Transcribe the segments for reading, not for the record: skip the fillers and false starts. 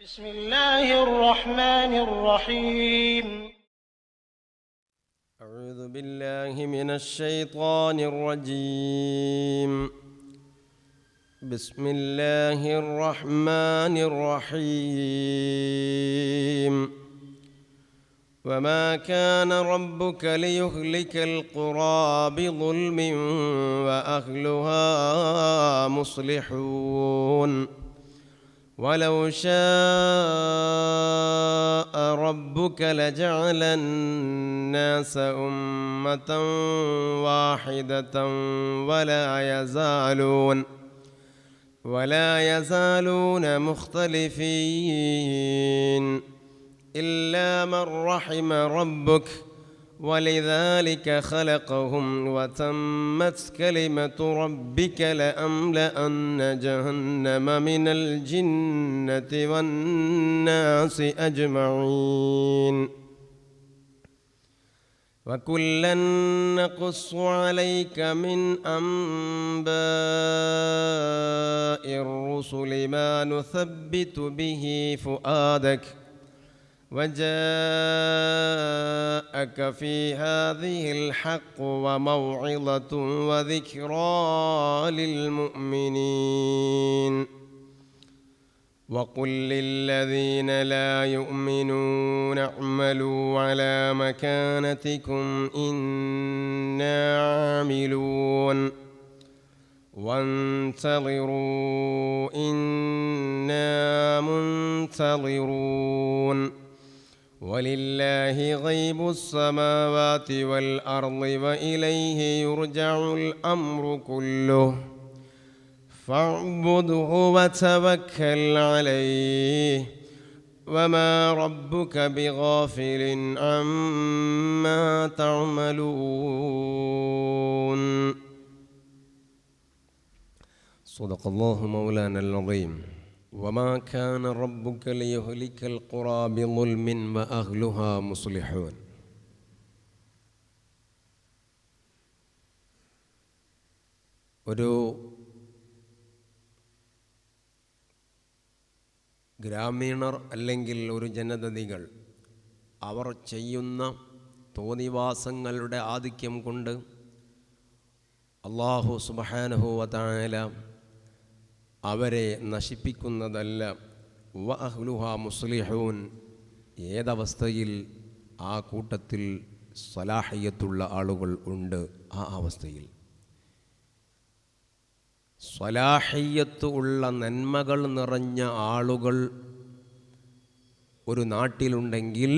بسم الله الرحمن الرحيم. أعوذ بالله من الشيطان الرجيم. بسم الله الرحمن الرحيم. وما كان ربك ليهلك القرى بظلم وأهلها مصلحون ولو شاء ربك لجعل الناس أمة واحدة ولا يزالون مختلفين إلا من رحم ربك ولذلك خلقهم وتمت كلمة ربك لأملأن جهنم من الجنة والناس أجمعين وكلا نقص عليك من أنباء الرسل ما نثبت به فؤادك وجاءك في هذه الحق وموعظة وذكرى للمؤمنين وقل للذين لا يؤمنون اعملوا على مكانتكم إنا عاملون وانتظروا إنا منتظرون ولله غيب السماوات والأرض وإليه يرجع الأمر كله فاعبده وتوكل عليه وما ربك بغافل عما تعملون صدق الله مولانا العظيم. وما كان ربك ليهلك القرى بظلم وأهلها مصلحون. ഒരു ഗ്രാമീണർ അല്ലെങ്കിൽ ഒരു ജനതതികൾ അവർ ചെയ്യുന്ന തോന്നിവാസങ്ങളുടെ ആധിക്യം കൊണ്ട് അല്ലാഹു സുബ്ഹാനഹു വ തആല അവരെ നശിപ്പിക്കുന്നതല്ല. വ അഹ്ലുഹാ മുസ്ലിഹൂൻ, ഏതവസ്ഥയിൽ ആ കൂട്ടത്തിൽ സ്വലാഹിയത്തുള്ള ആളുകൾ ഉണ്ട്, ആ അവസ്ഥയിൽ സ്വലാഹിയത്ത് ഉള്ള നന്മകൾ നിറഞ്ഞ ആളുകൾ ഒരു നാട്ടിലുണ്ടെങ്കിൽ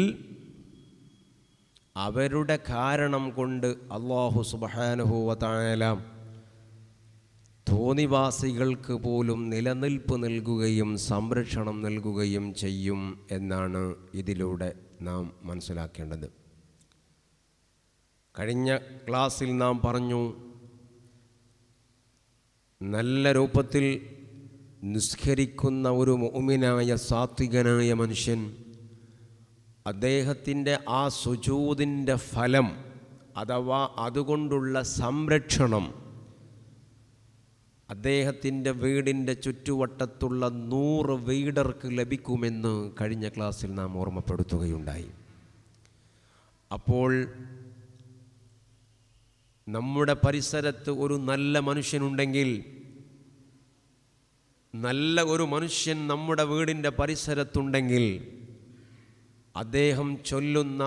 അവരുടെ കാരണം കൊണ്ട് അല്ലാഹു സുബ്ഹാനഹു വ തആല തോന്നിവാസികൾക്ക് പോലും നിലനിൽപ്പ് നൽകുകയും സംരക്ഷണം നൽകുകയും ചെയ്യും എന്നാണ് ഇതിലൂടെ നാം മനസ്സിലാക്കേണ്ടത്. കഴിഞ്ഞ ക്ലാസ്സിൽ നാം പറഞ്ഞു, നല്ല രൂപത്തിൽ നിസ്കരിക്കുന്ന ഒരു മുഅ്മിനായ സാത്വികനായ മനുഷ്യൻ അദ്ദേഹത്തിൻ്റെ ആ സുജൂദിൻ്റെ ഫലം അഥവാ അതുകൊണ്ടുള്ള സംരക്ഷണം അദ്ദേഹത്തിൻ്റെ വീടിൻ്റെ ചുറ്റുവട്ടത്തുള്ള 100 വീടർക്ക് ലഭിക്കുമെന്ന് കഴിഞ്ഞ ക്ലാസ്സിൽ നാം ഓർമ്മപ്പെടുത്തുകയുണ്ടായി. അപ്പോൾ നമ്മുടെ പരിസരത്ത് ഒരു നല്ല മനുഷ്യനുണ്ടെങ്കിൽ, നല്ല ഒരു മനുഷ്യൻ നമ്മുടെ വീടിൻ്റെ പരിസരത്തുണ്ടെങ്കിൽ, അദ്ദേഹം ചൊല്ലുന്ന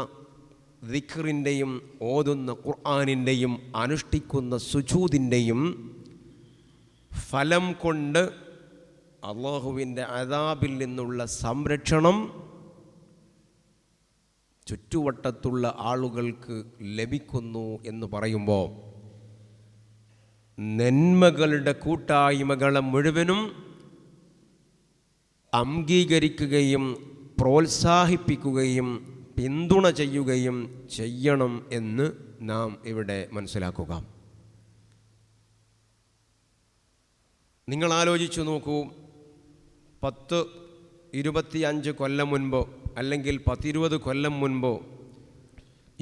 ദിക്റിൻ്റെയും ഓതുന്ന ഖുർആനിൻ്റെയും അനുഷ്ഠിക്കുന്ന സുജൂദിൻ്റെയും ഫലം കൊണ്ട് അല്ലാഹുവിൻ്റെ അദാബിൽ നിന്നുള്ള സംരക്ഷണം ചുറ്റുവട്ടത്തുള്ള ആളുകൾക്ക് ലഭിക്കുന്നു എന്ന് പറയുമ്പോൾ നന്മകളുടെ കൂട്ടായ്മകളെ മുഴുവനും അംഗീകരിക്കുകയും പ്രോത്സാഹിപ്പിക്കുകയും പിന്തുണ ചെയ്യുകയും ചെയ്യണം എന്ന് നാം ഇവിടെ മനസ്സിലാക്കുക. നിങ്ങൾ ആലോചിച്ചു നോക്കൂ, 10-25 കൊല്ലം മുൻപോ അല്ലെങ്കിൽ 10-20 കൊല്ലം മുൻപോ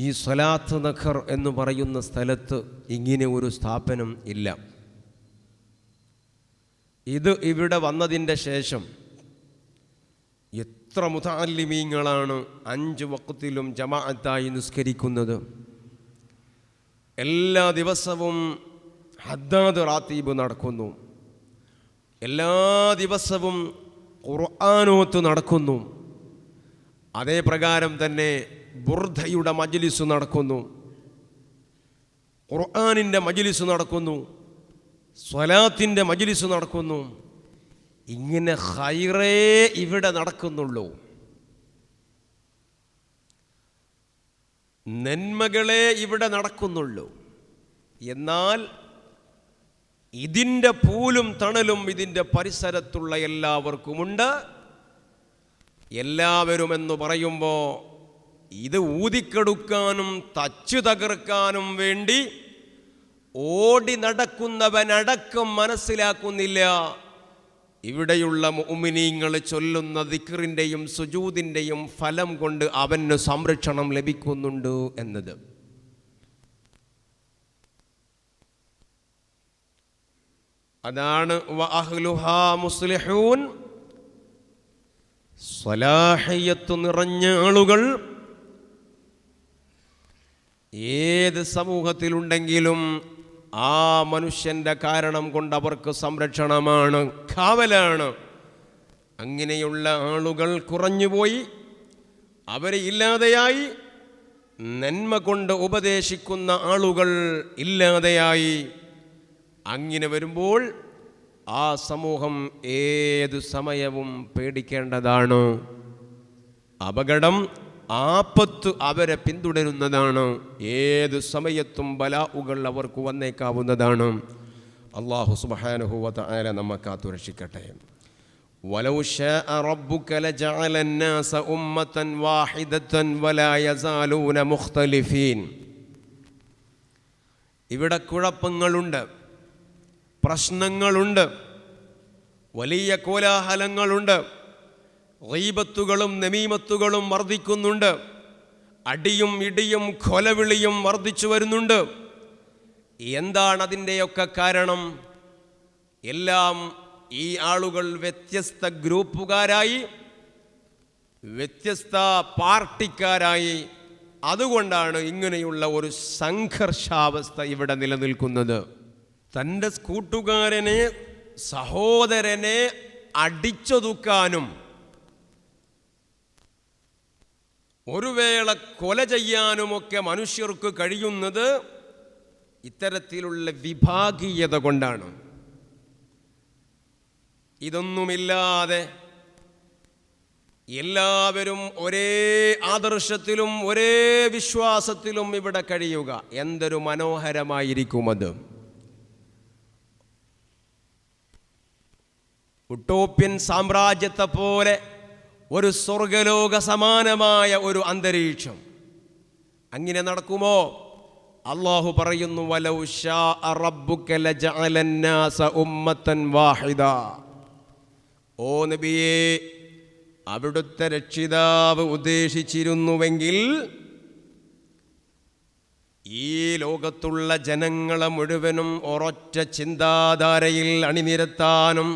ഈ സ്വലാത്ത് നഖർ എന്ന് പറയുന്ന സ്ഥലത്ത് ഇങ്ങനെ ഒരു സ്ഥാപനം ഇല്ല. ഇത് ഇവിടെ വന്നതിൻ്റെ ശേഷം എത്ര മുതഅല്ലിമീങ്ങളാണ് 5 വഖ്തിലും ജമാഅത്തായി നിസ്കരിക്കുന്നത്? എല്ലാ ദിവസവും ഹദ്ദാദ് റാത്തീബ് നടക്കുന്നു, എല്ലാ ദിവസവും ഖുർആനോത്ത് നടക്കുന്നു, അതേ പ്രകാരം തന്നെ ബുർദയുടെ മജ്ലിസ് നടക്കുന്നു, ഖുർആനിൻ്റെ മജ്ലിസ് നടക്കുന്നു, സ്വലാത്തിൻ്റെ മജ്ലിസ് നടക്കുന്നു. ഇങ്ങനെ ഖൈറേ ഇവിടെ നടക്കുന്നുള്ളൂ, നന്മകളെ ഇവിടെ നടക്കുന്നുള്ളൂ. എന്നാൽ ഇതിൻ്റെ പൂലും തണലും ഇതിൻ്റെ പരിസരത്തുള്ള എല്ലാവർക്കുമുണ്ട്. എല്ലാവരും എന്ന് പറയുമ്പോൾ ഇത് ഊതിക്കെടുക്കാനും തച്ചു തകർക്കാനും വേണ്ടി ഓടി നടക്കുന്നവനടക്കം മനസ്സിലാക്കുന്നില്ല ഇവിടെയുള്ള മുഅ്മിനീങ്ങൾ ചൊല്ലുന്ന ദിക്റിൻ്റെയും സുജൂദിൻ്റെയും ഫലം കൊണ്ട് അവന് സംരക്ഷണം ലഭിക്കുന്നുണ്ട് എന്നത്. അതാണ് വഅഹ്ലുഹാ മുസ്ലിഹൂൻ. സ്വലാഹിയത്ത് നിറഞ്ഞ ആളുകൾ ഏത് സമൂഹത്തിലുണ്ടെങ്കിലും ആ മനുഷ്യൻ്റെ കാരണം കൊണ്ട് അവർക്ക് സംരക്ഷണമാണ്, കാവലാണ്. അങ്ങനെയുള്ള ആളുകൾ കുറഞ്ഞുപോയി, അവരെ ഇല്ലാതെയായി. നന്മ കൊണ്ട് ഉപദേശിക്കുന്ന ആളുകൾ ഇല്ലാതെയായി. അങ്ങനെ വരുമ്പോൾ ആ സമൂഹം ഏതു സമയവും പേടിക്കേണ്ടതാണ്. അപകടം, ആപത്ത് അവരെ പിന്തുടരുന്നതാണ്. ഏതു സമയത്തും ബലാഉകൾ അവർക്ക് വന്നേക്കാവുന്നതാണ്. അല്ലാഹു സുബ്ഹാനഹു വ തആല നമ്മെ കാത്തുരക്ഷിക്കട്ടെ. വലൗ ശാഅ റബ്ബുക ലജഅല അന്നാസ ഉമ്മതൻ വാഹിദതൻ വലാ യസാലൂന മുഖ്തലിഫീൻ. ഇവിടെ കുഴപ്പങ്ങളുണ്ട്, പ്രശ്നങ്ങളുണ്ട്, വലിയ കോലാഹലങ്ങളുണ്ട്, ഗീബത്തുകളും നമീമത്തുകളും വർദ്ധിക്കുന്നുണ്ട്, അടിയും ഇടിയും കൊലവിളിയും വർദ്ധിച്ചു വരുന്നുണ്ട്. എന്താണ് അതിൻ്റെയൊക്കെ കാരണം? എല്ലാം ഈ ആളുകൾ വ്യത്യസ്ത ഗ്രൂപ്പുകാരായി, വ്യത്യസ്ത പാർട്ടിക്കാരായി. അതുകൊണ്ടാണ് ഇങ്ങനെയുള്ള ഒരു സംഘർഷാവസ്ഥ ഇവിടെ നിലനിൽക്കുന്നത്. തൻ്റെ കൂട്ടുകാരനെ, സഹോദരനെ അടിച്ചൊതുക്കാനും ഒരു വേള കൊല ചെയ്യാനുമൊക്കെ മനുഷ്യർക്ക് കഴിയുന്നത് ഇത്തരത്തിലുള്ള വിഭാഗീയത കൊണ്ടാണ്. ഇതൊന്നുമില്ലാതെ എല്ലാവരും ഒരേ ആദർശത്തിലും ഒരേ വിശ്വാസത്തിലും ഇവിടെ കഴിയുക എന്തൊരു മനോഹരമായിരിക്കും അത്. ഉട്ടോപ്യൻ സാമ്രാജ്യത്തെ പോലെ ഒരു സ്വർഗലോക സമാനമായ ഒരു അന്തരീക്ഷം അങ്ങനെ നടക്കുമോ? അല്ലാഹു പറയുന്നു, വലൗ ശാഅ റബ്ബുക ലജഅല അന്നാസ ഉമ്മതൻ വാഹിദ. ഓ നബിയേ, അവിടുത്തെ രക്ഷിതാവ് ഉദ്ദേശിച്ചിരുന്നുവെങ്കിൽ ഈ ലോകത്തുള്ള ജനങ്ങളെ മുഴുവനും ഒരൊറ്റ ചിന്താധാരയിൽ അണിനിരത്താനും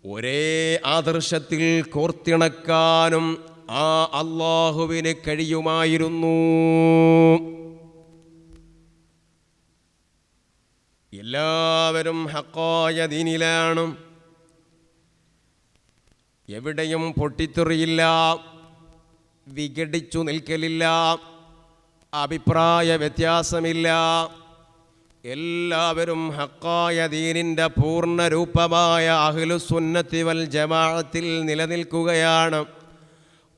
ഒരേ ആദർശത്തിൽ കോർത്തിണക്കാനും ആ അല്ലാഹുവിന് കഴിയുമായിരുന്നു. എല്ലാവരും ഹഖായ ദീനിലാണ്. എവിടെയും പൊട്ടിത്തെറിയില്ല, വിഘടിച്ചു നിൽക്കലില്ല, അഭിപ്രായ വ്യത്യാസമില്ല. എല്ലാവരും ഹഖായ ദീനിൻ്റെ പൂർണ്ണ രൂപമായ അഹ്ലുസുന്നത്തി വൽ ജമാഅത്തിൽ നിലനിൽക്കുകയാണ്.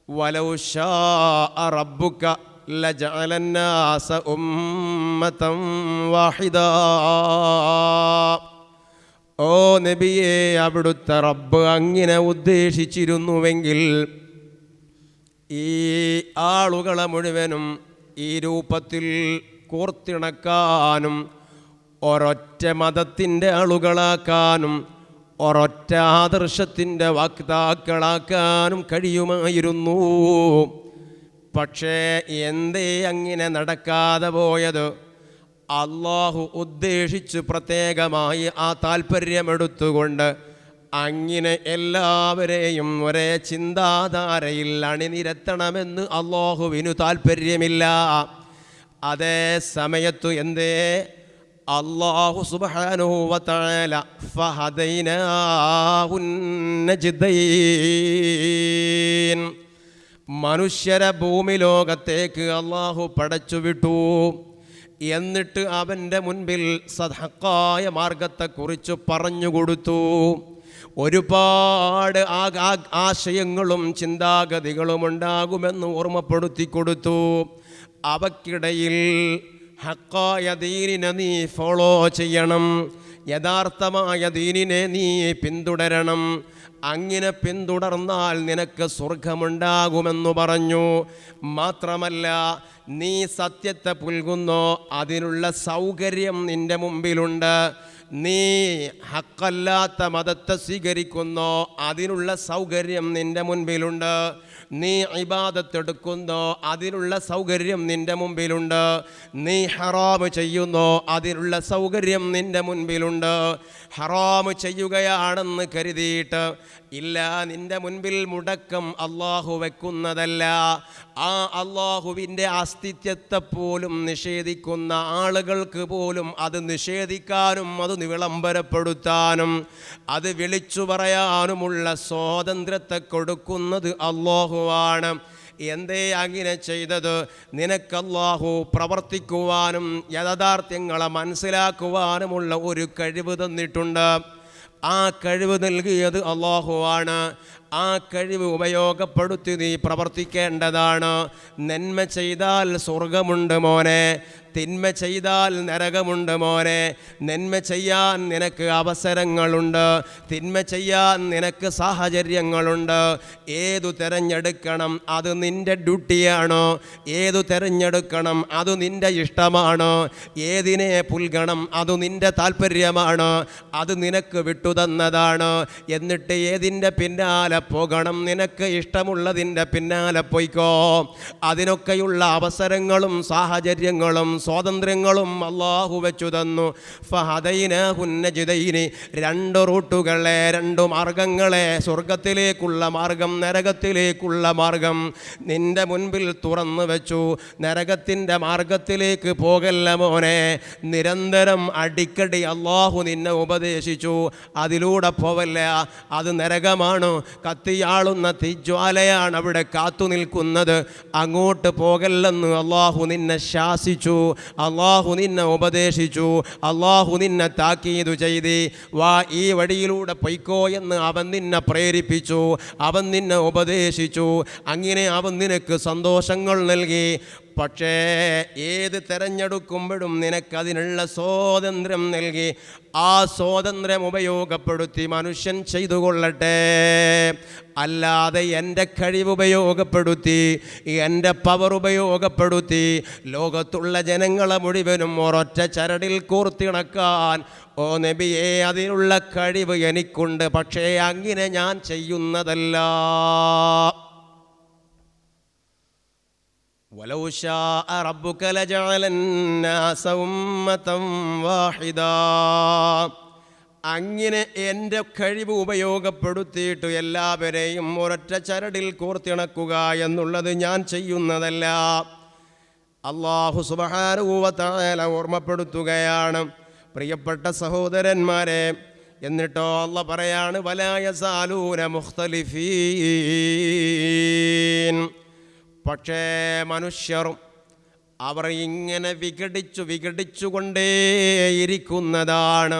വലൗ ശാഅ റബ്ബുക ലജഅല അന്നാസ ഉമ്മതൻ വാഹിദ. ഓ നബിയെ, അവിടുത്തെ റബ്ബ് അങ്ങനെ ഉദ്ദേശിച്ചിരുന്നുവെങ്കിൽ ഈ ആളുകളെ മുഴുവനും ഈ രൂപത്തിൽ കോർത്തിണക്കാനും ഒരൊറ്റ മതത്തിൻ്റെ ആളുകളാക്കാനും ഒരൊറ്റ ആദർശത്തിൻ്റെ വക്താക്കളാക്കാനും കഴിയുമായിരുന്നു. പക്ഷേ എന്തേ അങ്ങനെ നടക്കാതെ പോയത്? അല്ലാഹു ഉദ്ദേശിച്ച് പ്രത്യേകമായി ആ താല്പര്യമെടുത്തുകൊണ്ട് അങ്ങനെ എല്ലാവരെയും ഒരേ ചിന്താധാരയിൽ അണിനിരത്തണമെന്ന് അല്ലാഹുവിനു താല്പര്യമില്ല. അതേ സമയത്തു എന്തേ അല്ലാഹു സുബ്ഹാനഹു വ തആല ഫഹദൈനാഹുൻ നജ്ദൈൻ, മനുഷ്യരെ ഭൂമി ലോകത്തേക്ക് അല്ലാഹു പടച്ചുവിട്ടു. എന്നിട്ട് അവൻ്റെ മുൻപിൽ സദ്ഹക്കായ മാർഗത്തെക്കുറിച്ച് പറഞ്ഞുകൊടുത്തു. ഒരുപാട് ആശയങ്ങളും ചിന്താഗതികളും ഉണ്ടാകുമെന്ന് ഓർമ്മപ്പെടുത്തി കൊടുത്തു. അവക്കിടയിൽ ഹക്കായ ദീനിനെ നീ ഫോളോ ചെയ്യണം, യഥാർത്ഥമായ ദീനിനെ നീ പിന്തുടരണം. അങ്ങനെ പിന്തുടർന്നാൽ നിനക്ക് സ്വർഗമുണ്ടാകുമെന്നു പറഞ്ഞു. മാത്രമല്ല, നീ സത്യത്തെ പുൽകുന്നോ അതിനുള്ള സൗകര്യം നിൻ്റെ മുമ്പിലുണ്ട്. നീ ഹക്കല്ലാത്ത മതത്തെ സ്വീകരിക്കുന്നോ അതിനുള്ള സൗകര്യം നിൻ്റെ മുൻപിലുണ്ട്. നീ ഇബാദത്തെടുക്കുന്നോ അതിനുള്ള സൗകര്യം നിൻ്റെ മുമ്പിലുണ്ട്. നീ ഹറാമ് ചെയ്യുന്നോ അതിനുള്ള സൗകര്യം നിൻ്റെ മുൻപിലുണ്ട്. ഹറാമ് ചെയ്യുകയാണെന്ന് കരുതിയിട്ട് ഇല്ല, നിൻ്റെ മുൻപിൽ മുടക്കം അള്ളാഹു വെക്കുന്നതല്ല. ആ അള്ളാഹുവിൻ്റെ അസ്തിത്വത്തെ പോലും നിഷേധിക്കുന്ന ആളുകൾക്ക് പോലും അത് നിഷേധിക്കാനും അത് വിളംബരപ്പെടുത്താനും അത് വിളിച്ചു പറയാനുമുള്ള സ്വാതന്ത്ര്യത്തെ കൊടുക്കുന്നത് അള്ളാഹുവാണ്. എന്തേ അങ്ങനെ ചെയ്തത്? നിനക്കല്ലാഹു പ്രവർത്തിക്കുവാനും യാഥാർത്ഥ്യങ്ങളെ മനസ്സിലാക്കുവാനുമുള്ള ഒരു കഴിവ് തന്നിട്ടുണ്ട്. ആ കഴിവ് നൽകിയത് അല്ലാഹുവാണ്. ആ കഴിവ് ഉപയോഗപ്പെടുത്തി നീ പ്രവർത്തിക്കേണ്ടതാണ്. നന്മ ചെയ്താൽ സ്വർഗമുണ്ട് മോനെ, തിന്മ ചെയ്താൽ നരകമുണ്ട് മോനെ. നന്മ ചെയ്യാൻ നിനക്ക് അവസരങ്ങളുണ്ട്, തിന്മ ചെയ്യാൻ നിനക്ക് സാഹചര്യങ്ങളുണ്ട്. ഏതു തിരഞ്ഞെടുക്കണം അത് നിൻ്റെ ഡ്യൂട്ടിയാണോ? ഏതു തിരഞ്ഞെടുക്കണം അത് നിൻ്റെ ഇഷ്ടമാണോ? ഏതിനെ പുൽകണം അത് നിൻ്റെ താല്പര്യമാണ്, അത് നിനക്ക് വിട്ടുതന്നതാണ്. എന്നിട്ട് ഏതിൻ്റെ പിന്നാലെ പോകണം? നിനക്ക് ഇഷ്ടമുള്ളതിൻ്റെ പിന്നാലെ പോയിക്കോ. അതിനൊക്കെയുള്ള അവസരങ്ങളും സാഹചര്യങ്ങളും സ്വാതന്ത്ര്യങ്ങളും അല്ലാഹു വെച്ചു തന്നു. ഫഹദൈനാഹുൻ നജ്ദൈനി, രണ്ട് റൂട്ടുകളെ, രണ്ട് മാർഗങ്ങളെ, സ്വർഗത്തിലേക്കുള്ള മാർഗം, നരകത്തിലേക്കുള്ള മാർഗം നിന്റെ മുൻപിൽ തുറന്നു വെച്ചു. നരകത്തിൻ്റെ മാർഗത്തിലേക്ക് പോകല്ല മോനെ, നിരന്തരം അടിക്കടി അല്ലാഹു നിന്നെ ഉപദേശിച്ചു. അതിലൂടെ പോവല്ല, അത് നരകമാണ്, കത്തിയാളുന്ന തീജ്വാലയാണ് അവിടെ കാത്തു നിൽക്കുന്നത്. അങ്ങോട്ട് പോകല്ലെന്ന് അല്ലാഹു നിന്നെ ശാസിച്ചു, അല്ലാഹു നിന്നെ ഉപദേശിച്ചു, അല്ലാഹു നിന്നെ താക്കീതു ചെയ്തി. വാ, ഈ വഴിയിലൂടെ പൊയ്ക്കോ എന്ന് അവൻ നിന്നെ പ്രേരിപ്പിച്ചു, അവൻ നിന്നെ ഉപദേശിച്ചു. അങ്ങനെ അവൻ നിനക്ക് സന്തോഷങ്ങൾ നൽകി. പക്ഷേ ഏത് തിരഞ്ഞെടുക്കുമ്പോഴും നിനക്കതിനുള്ള സ്വാതന്ത്ര്യം നൽകി. ആ സ്വാതന്ത്ര്യം ഉപയോഗപ്പെടുത്തി മനുഷ്യൻ ചെയ്തു കൊള്ളട്ടെ. അല്ലാതെ എൻ്റെ കഴിവ് ഉപയോഗപ്പെടുത്തി, എൻ്റെ പവർ ഉപയോഗപ്പെടുത്തി ലോകത്തുള്ള ജനങ്ങളെ മുഴുവനും ഒരൊറ്റ ചരടിൽ കോർത്തിണക്കാൻ, ഓ നബിയേ, അതിനുള്ള കഴിവ് എനിക്കുണ്ട്. പക്ഷേ അങ്ങനെ ഞാൻ ചെയ്യുന്നതല്ല. വലൗ ശാഅ റബ്ബുക ലജഅലന്നാസ ഉമ്മതൻ വാഹിദാ, അങ്ങനെ എൻ്റെ കഴിവ് ഉപയോഗപ്പെടുത്തിയിട്ട് എല്ലാവരെയും ഒരൊറ്റ ചരടിൽ കോർത്തിണക്കുക എന്നുള്ളത് ഞാൻ ചെയ്യുന്നതല്ല. അല്ലാഹു സുബ്ഹാനഹു വ തആല ഓർമ്മപ്പെടുത്തുകയാണ് പ്രിയപ്പെട്ട സഹോദരന്മാരെ. എന്നിട്ടോ അല്ലാഹ് പറയാണ്, വലാ യസാലൂന മുഖ്തലിഫീൻ. പക്ഷേ മനുഷ്യരും അവർ ഇങ്ങനെ വിഘടിച്ചുകൊണ്ടേയിരിക്കുന്നതാണ്,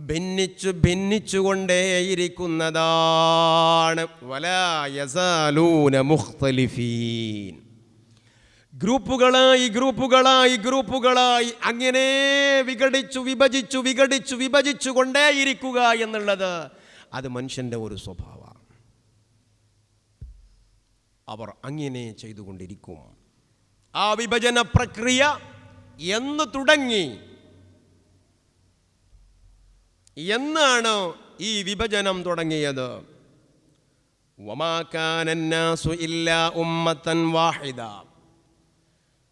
ഭിന്നിച്ചുകൊണ്ടേയിരിക്കുന്നതാണ്. വലാ യസാലൂന മുഖ്തലിഫീൻ. ഗ്രൂപ്പുകളായി ഗ്രൂപ്പുകളായി ഗ്രൂപ്പുകളായി അങ്ങനെ വിഭജിച്ചു കൊണ്ടേയിരിക്കുക എന്നുള്ളത് അത് മനുഷ്യൻ്റെ ഒരു സ്വഭാവമാണ്. അവർ അങ്ങനെ ചെയ്തുകൊണ്ടിരിക്കും. ആ വിഭജന പ്രക്രിയ എന്ന് തുടങ്ങി, എന്നാണ് ഈ വിഭജനം തുടങ്ങിയത്? വമാ കാനന്നാസു ഇല്ലാ ഉമ്മത്തൻ വാഹിദ.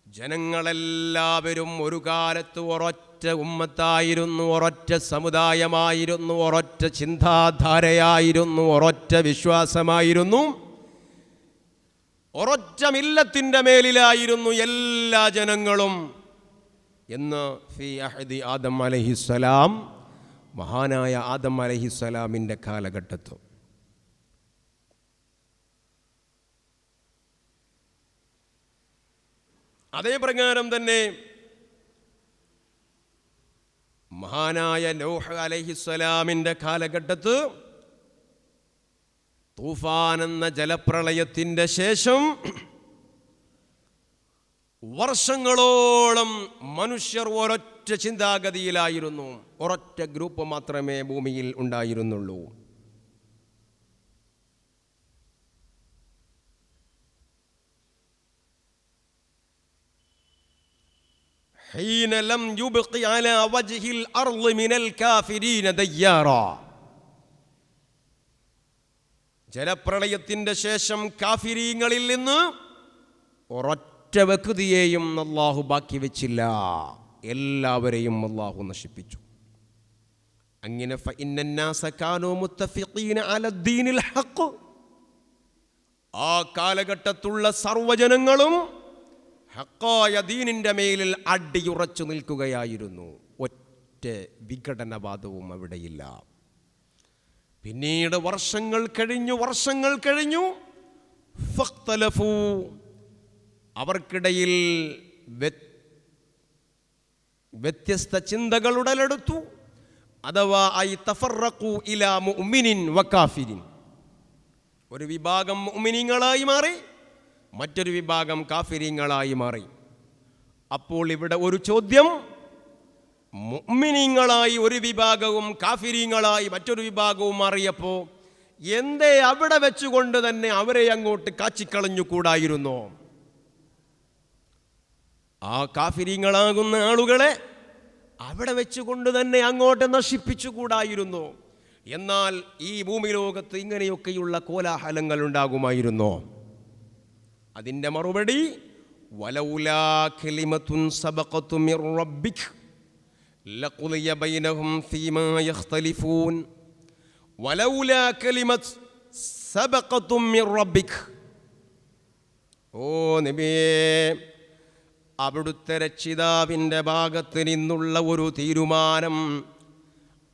ജനങ്ങളെല്ലാവരും ഒരു കാലത്ത് ഒരൊറ്റ ഒരൊറ്റ ഉമ്മത്തായിരുന്നു, ഒരൊറ്റ സമുദായമായിരുന്നു, ഒരൊറ്റ ചിന്താധാരയായിരുന്നു, ഒരൊറ്റ വിശ്വാസമായിരുന്നു, ഒരൊറ്റ മില്ലത്തിൻ്റെ മേലിലായിരുന്നു എല്ലാ ജനങ്ങളും എന്ന് ഫി അഹദി ആദം അലൈഹിസ്സലാം, മഹാനായ ആദം അലൈഹിസ്സലാമിൻ്റെ കാലഘട്ടത്തിൽ. അതേ പ്രകാരം തന്നെ മഹാനായ നൂഹ് അലൈഹിസ്സലാമിൻ്റെ കാലഘട്ടത്ത് തൂഫാൻ എന്ന ജലപ്രളയത്തിൻ്റെ ശേഷം വർഷങ്ങളോളം മനുഷ്യർ ഒരൊറ്റ ചിന്താഗതിയിലായിരുന്നു. ഒരൊറ്റ ഗ്രൂപ്പ് മാത്രമേ ഭൂമിയിൽ ഉണ്ടായിരുന്നുള്ളൂ. حين لم يبق على وجه الأرض من الكافرين ديارا. ജലപ്രളയത്തിൻ്റെ ശേഷം കാഫിരീങ്ങളിൽ നിന്ന് ഒരൊറ്റ വ്യക്തിയെയും അല്ലാഹു ബാക്കി വെച്ചില്ല, എല്ലാവരെയും അല്ലാഹു നശിപ്പിച്ചു. അങ്ങനെ فإن الناس كانوا متفقين على الدين الحق. ആ കാലഘട്ടത്തുള്ള സർവ്വജനങ്ങളും ഹക്കായ ദീനിൻ്റെ മേലിൽ അടിയുറച്ചു നിൽക്കുകയായിരുന്നു. ഒറ്റ വിഘടനവാദവും അവിടെയില്ല. പിന്നീട് വർഷങ്ങൾ കഴിഞ്ഞു ഫഖ്തലഫൂ, അവർക്കിടയിൽ വ്യത്യസ്ത ചിന്തകൾ ഉടലെടുത്തു. അഥവാ ഐ തഫറഖു ഇലാ മുഅ്മിനിൻ വകാഫിരിൻ. ഒരു വിഭാഗം മുഅ്മിനീങ്ങളായി മാറി, മറ്റൊരു വിഭാഗം കാഫിരീങ്ങളായി മാറി. അപ്പോൾ ഇവിടെ ഒരു ചോദ്യം, മുഅ്മിനീങ്ങളായി ഒരു വിഭാഗവും കാഫിരീങ്ങളായി മറ്റൊരു വിഭാഗവും മാറിയപ്പോൾ എന്തേ അവിടെ വെച്ചുകൊണ്ട് തന്നെ അവരെ അങ്ങോട്ട് കാച്ചിക്കളഞ്ഞു കൂടായിരുന്നോ? ആ കാഫിരീങ്ങളാകുന്ന ആളുകളെ അവിടെ വെച്ചുകൊണ്ട് തന്നെ അങ്ങോട്ട് നശിപ്പിച്ചുകൂടായിരുന്നോ? എന്നാൽ ഈ ഭൂമി ലോകത്ത് ഇങ്ങനെയൊക്കെയുള്ള കോലാഹലങ്ങൾ ഉണ്ടാകുമായിരുന്നോ? അതിൻ്റെ മറുപടി വലൗലാ കലിമത്തുൻ സബഖതു മിർ റബ്ബിക് ലഖുദിയ ബൈനഹും ഫീമാ യഖ്തലിഫൂൻ. വലൗലാ കലിമത്ത് സബഖതു മിർ റബ്ബിക്. ഓ നബിയേ, അവിടുത്തെ രക്ഷിതാവിൻ്റെ ഭാഗത്ത് നിന്നുള്ള ഒരു തീരുമാനം,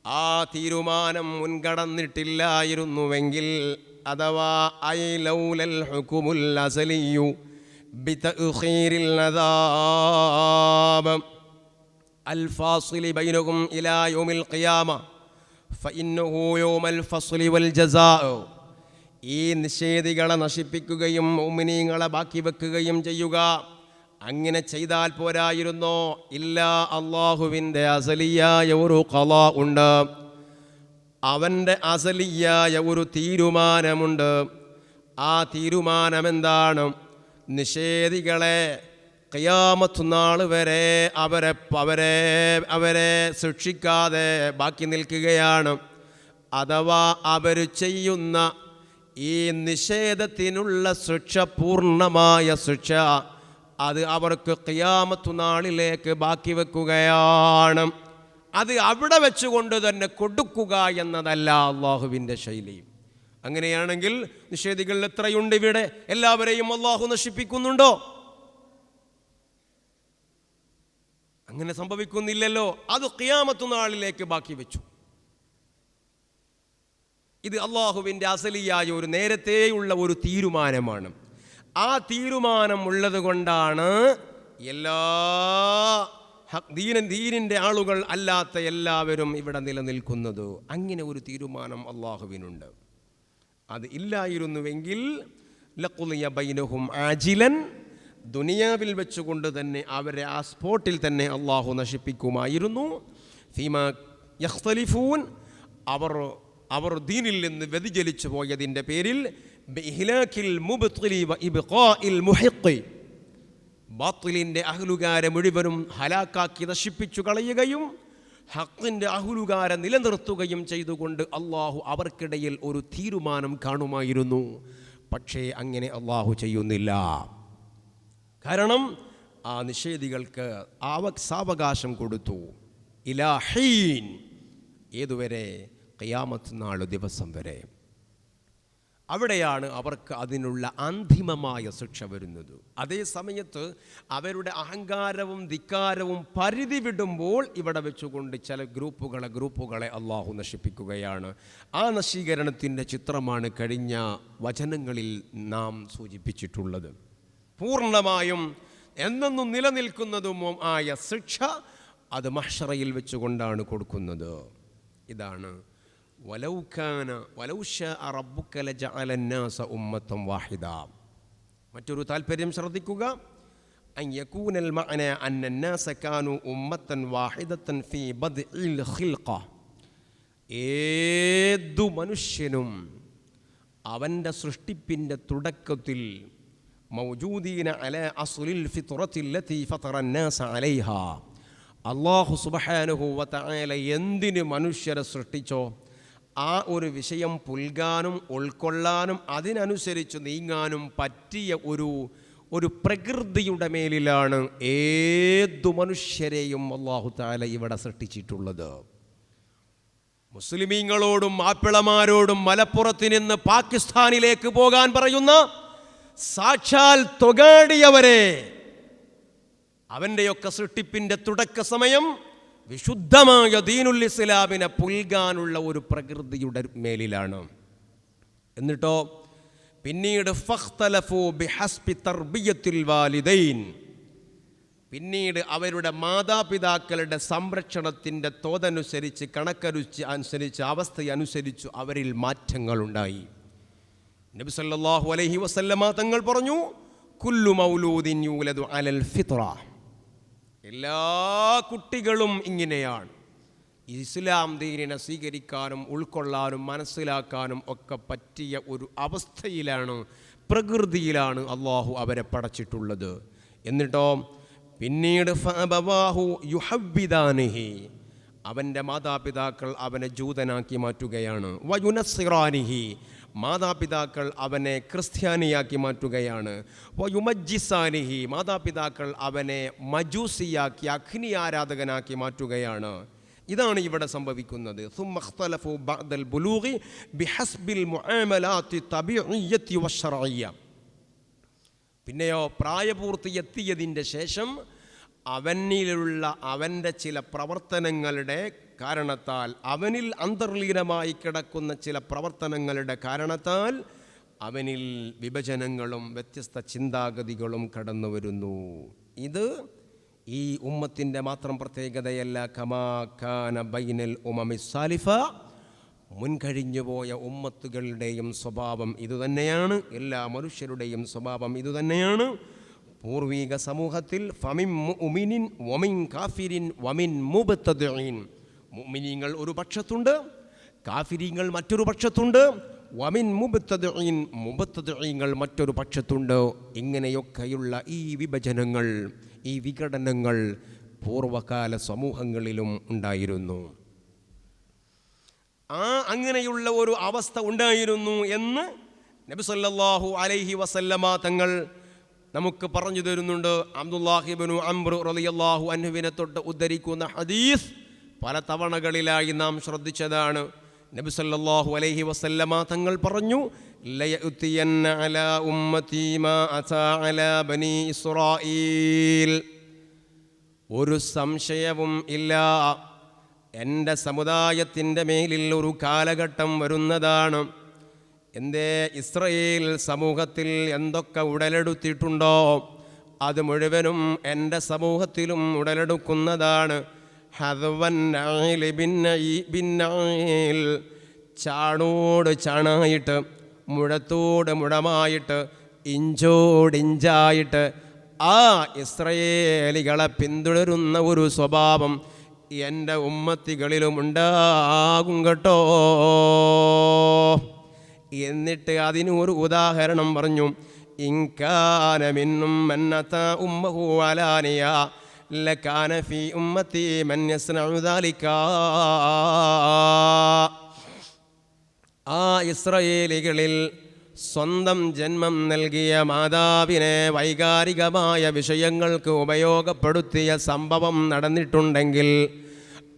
ആ തീരുമാനം മുൻകടന്നിട്ടില്ലായിരുന്നുവെങ്കിൽ, അഥവാ ഐ ലൗലൽ ഹുകുമുൽ അസലിയു ബിതഅഖീരിൽ അദാബ് അൽ ഫാസിലി ബൈനഹും ഇലാ യൗമിൽ ഖിയാമ ഫഇന്നഹു യൗമൽ ഫസ്ലി വൽ ജസാ. ഈ നിഷേധികളെ നശിപ്പിക്കുകയും മുഅ്മിനീങ്ങളെ ബാക്കി വെക്കുകയും ചെയ്യുക, അങ്ങനെ ചെയ്താൽ പോരായിരുന്നോ? ഇല്ല, അല്ലാഹുവിൻ്റെ അസലിയായ ഒരു ഖളാ ഉണ്ട്, അവൻ്റെ അസലിയായ ഒരു തീരുമാനമുണ്ട്. ആ തീരുമാനം എന്താണ്? നിഷേധികളെ ഖിയാമത്ത് നാൾ വരെ അവരെ ശിക്ഷിക്കാതെ ബാക്കി നിൽക്കുകയാണ്. അഥവാ അവർ ചെയ്യുന്ന ഈ നിഷേധത്തിനുള്ള ശിക്ഷ, പൂർണ്ണമായ ശിക്ഷ, അത് അവർക്ക് ഖിയാമത്ത് നാളിലേക്ക് ബാക്കി വെക്കുകയാണ്. അത് അവിടെ വെച്ചുകൊണ്ട് തന്നെ കൊടുക്കുക എന്നതല്ല അള്ളാഹുവിൻ്റെ ശൈലി. അങ്ങനെയാണെങ്കിൽ നിഷേധികൾ എത്രയുണ്ട് ഇവിടെ? എല്ലാവരെയും അള്ളാഹു നശിപ്പിക്കുന്നുണ്ടോ? അങ്ങനെ സംഭവിക്കുന്നില്ലല്ലോ. അത് ഖിയാമത്ത് നാളിലേക്ക് ബാക്കി വെച്ചു. ഇത് അള്ളാഹുവിൻ്റെ അസലിയായ ഒരു നേരത്തെയുള്ള ഒരു തീരുമാനമാണ്. ആ തീരുമാനം ഉള്ളത് കൊണ്ടാണ് എല്ലാ ദീനിൻ്റെ ആളുകൾ അല്ലാത്ത എല്ലാവരും ഇവിടെ നിലനിൽക്കുന്നത്. അങ്ങനെ ഒരു തീരുമാനം അള്ളാഹുവിനുണ്ട്. അത് ഇല്ലായിരുന്നുവെങ്കിൽ ലഖുദിയ ബൈനഹും ആജിലൻ, ദുനിയാവിൽ വെച്ചുകൊണ്ട് തന്നെ അവരെ ആ സ്പോട്ടിൽ തന്നെ അള്ളാഹു നശിപ്പിക്കുമായിരുന്നു. ഫീമാ യഖ്തലിഫൂൻ, അവർ ദീനിൽ നിന്ന് വ്യതിചലിച്ചു പോയതിൻ്റെ പേരിൽ ബിഇഹ്ലാക്കിൽ മുബ്തിലി വ ഇബ്ഖാഇൽ മുഹിഖി, ബാത്തിലിൻ്റെ അഹ്ലുകാരെ മുഴുവനും ഹലാക്കാക്കി നശിപ്പിച്ചു കളയുകയും ഹക്കിൻ്റെ അഹ്ലുകാരെ നിലനിർത്തുകയും ചെയ്തുകൊണ്ട് അള്ളാഹു അവർക്കിടയിൽ ഒരു തീരുമാനം കാണുമായിരുന്നു. പക്ഷേ അങ്ങനെ അള്ളാഹു ചെയ്യുന്നില്ല. കാരണം ആ നിഷേധികൾക്ക് സാവകാശം കൊടുത്തു. ഇലാ ഹീൻ, ഏതുവരെ? ഖിയാമത്ത് നാൾ ദിവസം വരെ. അവിടെയാണ് അവർക്ക് അതിനുള്ള അന്തിമമായ ശിക്ഷ വരുന്നത്. അതേ സമയത്ത് അവരുടെ അഹങ്കാരവും ധിക്കാരവും പരിധി വിടുമ്പോൾ ഇവിടെ വെച്ചുകൊണ്ട് ചില ഗ്രൂപ്പുകളെ അള്ളാഹു നശിപ്പിക്കുകയാണ്. ആ നശീകരണത്തിൻ്റെ ചിത്രമാണ് കഴിഞ്ഞ വചനങ്ങളിൽ നാം സൂചിപ്പിച്ചിട്ടുള്ളത്. പൂർണ്ണമായും എന്നെന്നും നിലനിൽക്കുന്നതും ആയ ശിക്ഷ അത് മഹ്ശറയിൽ വെച്ചുകൊണ്ടാണ് കൊടുക്കുന്നത്. ഇതാണ് മറ്റൊരു താല്പര്യം ശ്രദ്ധിക്കുക. ഏതു മനുഷ്യനും അവൻ്റെ സൃഷ്ടിപ്പിൻ്റെ തുടക്കത്തിൽ മൗജൂദീന അലാ അസ്ലിൽ ഫിത്റത്തില്ലതി ഫതറന്നാസ അലൈഹാ, അല്ലാഹു സുബ്ഹാനഹു വ തആല എന്തിന് മനുഷ്യരെ സൃഷ്ടിച്ചോ ആ ഒരു വിഷയം പുൽകാനും ഉൾക്കൊള്ളാനും അതിനനുസരിച്ച് നീങ്ങാനും പറ്റിയ ഒരു പ്രകൃതിയുടെ മേലിലാണ് ഏതു മനുഷ്യരെയും അല്ലാഹു തആല ഇവിടെ സൃഷ്ടിച്ചിട്ടുള്ളത്. മുസ്ലിമീങ്ങളോടും മാപ്പിളമാരോടും മലപ്പുറത്ത് നിന്ന് പാകിസ്ഥാനിലേക്ക് പോകാൻ പറയുന്ന സാക്ഷാൽ തൊഗാടിയവരെ, അവൻ്റെയൊക്കെ സൃഷ്ടിപ്പിൻ്റെ തുടക്ക സമയം വിശുദ്ധമായ ദീനുൽ ഇസ്ലാമിനെ പുൽകാനുള്ള ഒരു പ്രകൃതിയുടെ മേലിലാണ്. എന്നിട്ടോ പിന്നീട് ഫഖ്തലഫു ബിഹസ്ബി തർബിയത്തിൽ വാലിദൈൻ, പിന്നീട് അവരുടെ മാതാപിതാക്കളുടെ സംരക്ഷണത്തിൻ്റെ തോതനുസരിച്ച്, കണക്കനുസരിച്ച്, അവസ്ഥയനുസരിച്ച് അവരിൽ മാറ്റങ്ങളുണ്ടായി. നബി സല്ലല്ലാഹു അലൈഹി വസല്ലമ തങ്ങൾ പറഞ്ഞു, കുല്ലു മൗലൂദിൻ യൂലദു അലൽ ഫിത്ര, എല്ലാ കുട്ടികളും ഇങ്ങനെയാണ്. ഇസ്ലാം ദീനിനെ സ്വീകരിക്കാനും ഉൾക്കൊള്ളാനും മനസ്സിലാക്കാനും ഒക്കെ പറ്റിയ ഒരു അവസ്ഥയിലാണ്, പ്രകൃതിയിലാണ് അള്ളാഹു അവരെ പടച്ചിട്ടുള്ളത്. എന്നിട്ടോ പിന്നീട് ഫഅബവാഹു യുഹവ്വിദാനിഹി, അവൻ്റെ മാതാപിതാക്കൾ അവനെ ജൂതനാക്കി മാറ്റുകയാണ്. വയുനസ്സിറാനിഹി, മാതാപിതാക്കൾ അവനെ ക്രിസ്ത്യാനിയാക്കി മാറ്റുകയാണ്. വയുമജ്ജിസാനിഹി, മാതാപിതാക്കൾ അവനെ മജൂസിയാക്കി, അഗ്നി ആരാധകനാക്കി മാറ്റുകയാണ്. ഇതാണ് ഇവിടെ സംഭവിക്കുന്നത്. സുമ്മ ഇഖ്തലഫു ബഅദൽ ബുലൂഗി ബിഹസ്ബിൽ മുആമലാത്തി തബീഇയ്യത്തി വശർഇയ്യ, പിന്നെയോ പ്രായപൂർത്തി എത്തിയതിൻ്റെ ശേഷം അവനിലുള്ള അവൻ്റെ ചില പ്രവർത്തനങ്ങളുടെ കാരണത്താൽ, അവനിൽ അന്തർലീനമായി കിടക്കുന്ന ചില പ്രവർത്തനങ്ങളുടെ കാരണത്താൽ അവനിൽ വിഭജനങ്ങളും വ്യത്യസ്ത ചിന്താഗതികളും കടന്നു വരുന്നു. ഇത് ഈ ഉമ്മത്തിൻ്റെ മാത്രം പ്രത്യേകതയല്ല. കമാ കാന ബൈനൽ ഉമമി സാലിഫ, മുൻകഴിഞ്ഞുപോയ ഉമ്മത്തുകളുടെയും സ്വഭാവം ഇതുതന്നെയാണ്. എല്ലാ മനുഷ്യരുടെയും സ്വഭാവം ഇതുതന്നെയാണ്. പൂർവിക സമൂഹത്തിൽ ഫമിൻ മുഅ്മിനിൻ വമിൻ കാഫിരിൻ വമിൻ മുബ്തദിഇൻ, മുഅ്മിനീങ്ങൾ ഒരു പക്ഷത്തുണ്ട്, കാഫിരീങ്ങൾ മറ്റൊരു പക്ഷത്തുണ്ട്, വമിൻ മുബ്തദിഇൻ, മുബ്തദിഇങ്ങൾ മറ്റൊരു പക്ഷത്തുണ്ട്. ഇങ്ങനെയൊക്കെയുള്ള ഈ വിഭജനങ്ങൾ, ഈ വിഘടനങ്ങൾ പൂർവകാല സമൂഹങ്ങളിലും ഉണ്ടായിരുന്നു. അങ്ങനെയുള്ള ഒരു അവസ്ഥ ഉണ്ടായിരുന്നു എന്ന് നബി സല്ലല്ലാഹു അലൈഹി വസല്ലമ തങ്ങൾ നമുക്ക് പറഞ്ഞു തരുന്നുണ്ട്. അബ്ദുല്ലാഹി ഇബ്നു അംർ റളിയല്ലാഹു അൻഹുവിനെ തൊട്ട് ഉദ്ധരിക്കുന്ന ഹദീസ് പല തവണകളിലായി നാം ശ്രദ്ധിച്ചതാണ്. നബി സല്ലല്ലാഹു അലൈഹി വസല്ലമ തങ്ങൾ പറഞ്ഞു, ലയഅതിയന്ന അലാ ഉമ്മതി മാ അതാ അലാ ബനി ഇസ്രായീൽ, ഒരു സംശയവും ഇല്ല, എൻ്റെ സമുദായത്തിൻ്റെ മേലിൽ ഒരു കാലഘട്ടം വരുന്നതാണ്. എൻ്റെ ഇസ്രായേൽ സമൂഹത്തിൽ എന്തൊക്കെ ഉടലെടുത്തിട്ടുണ്ടോ അത് മുഴുവനും എൻ്റെ സമൂഹത്തിലും ഉടലെടുക്കുന്നതാണ്. ചാണോട് ചാണായിട്ട്, മുഴത്തോട് മുഴമായിട്ട്, ഇഞ്ചോടിഞ്ചായിട്ട് ആ ഇസ്രായേലികളെ പിന്തുടരുന്ന ഒരു സ്വഭാവം എൻ്റെ ഉമ്മത്തികളിലും ഉണ്ടാകും കേട്ടോ. എന്നിട്ട് അതിന് ഒരു ഉദാഹരണം പറഞ്ഞു. ഇൻകാന മിന്നും മൻ അതാ ഉമ്മഹു അലാനിയ ലകാന ഫീ ഉമ്മത്തി മൻ യസ്നഉ ദാലിക. ആ ഇസ്രായേലികളിൽ സ്വന്തം ജന്മം നൽകിയ മാതാവിനെ വൈകാരികമായ വിഷയങ്ങൾക്ക് ഉപയോഗപ്പെടുത്തിയ സംഭവം നടന്നിട്ടുണ്ടെങ്കിൽ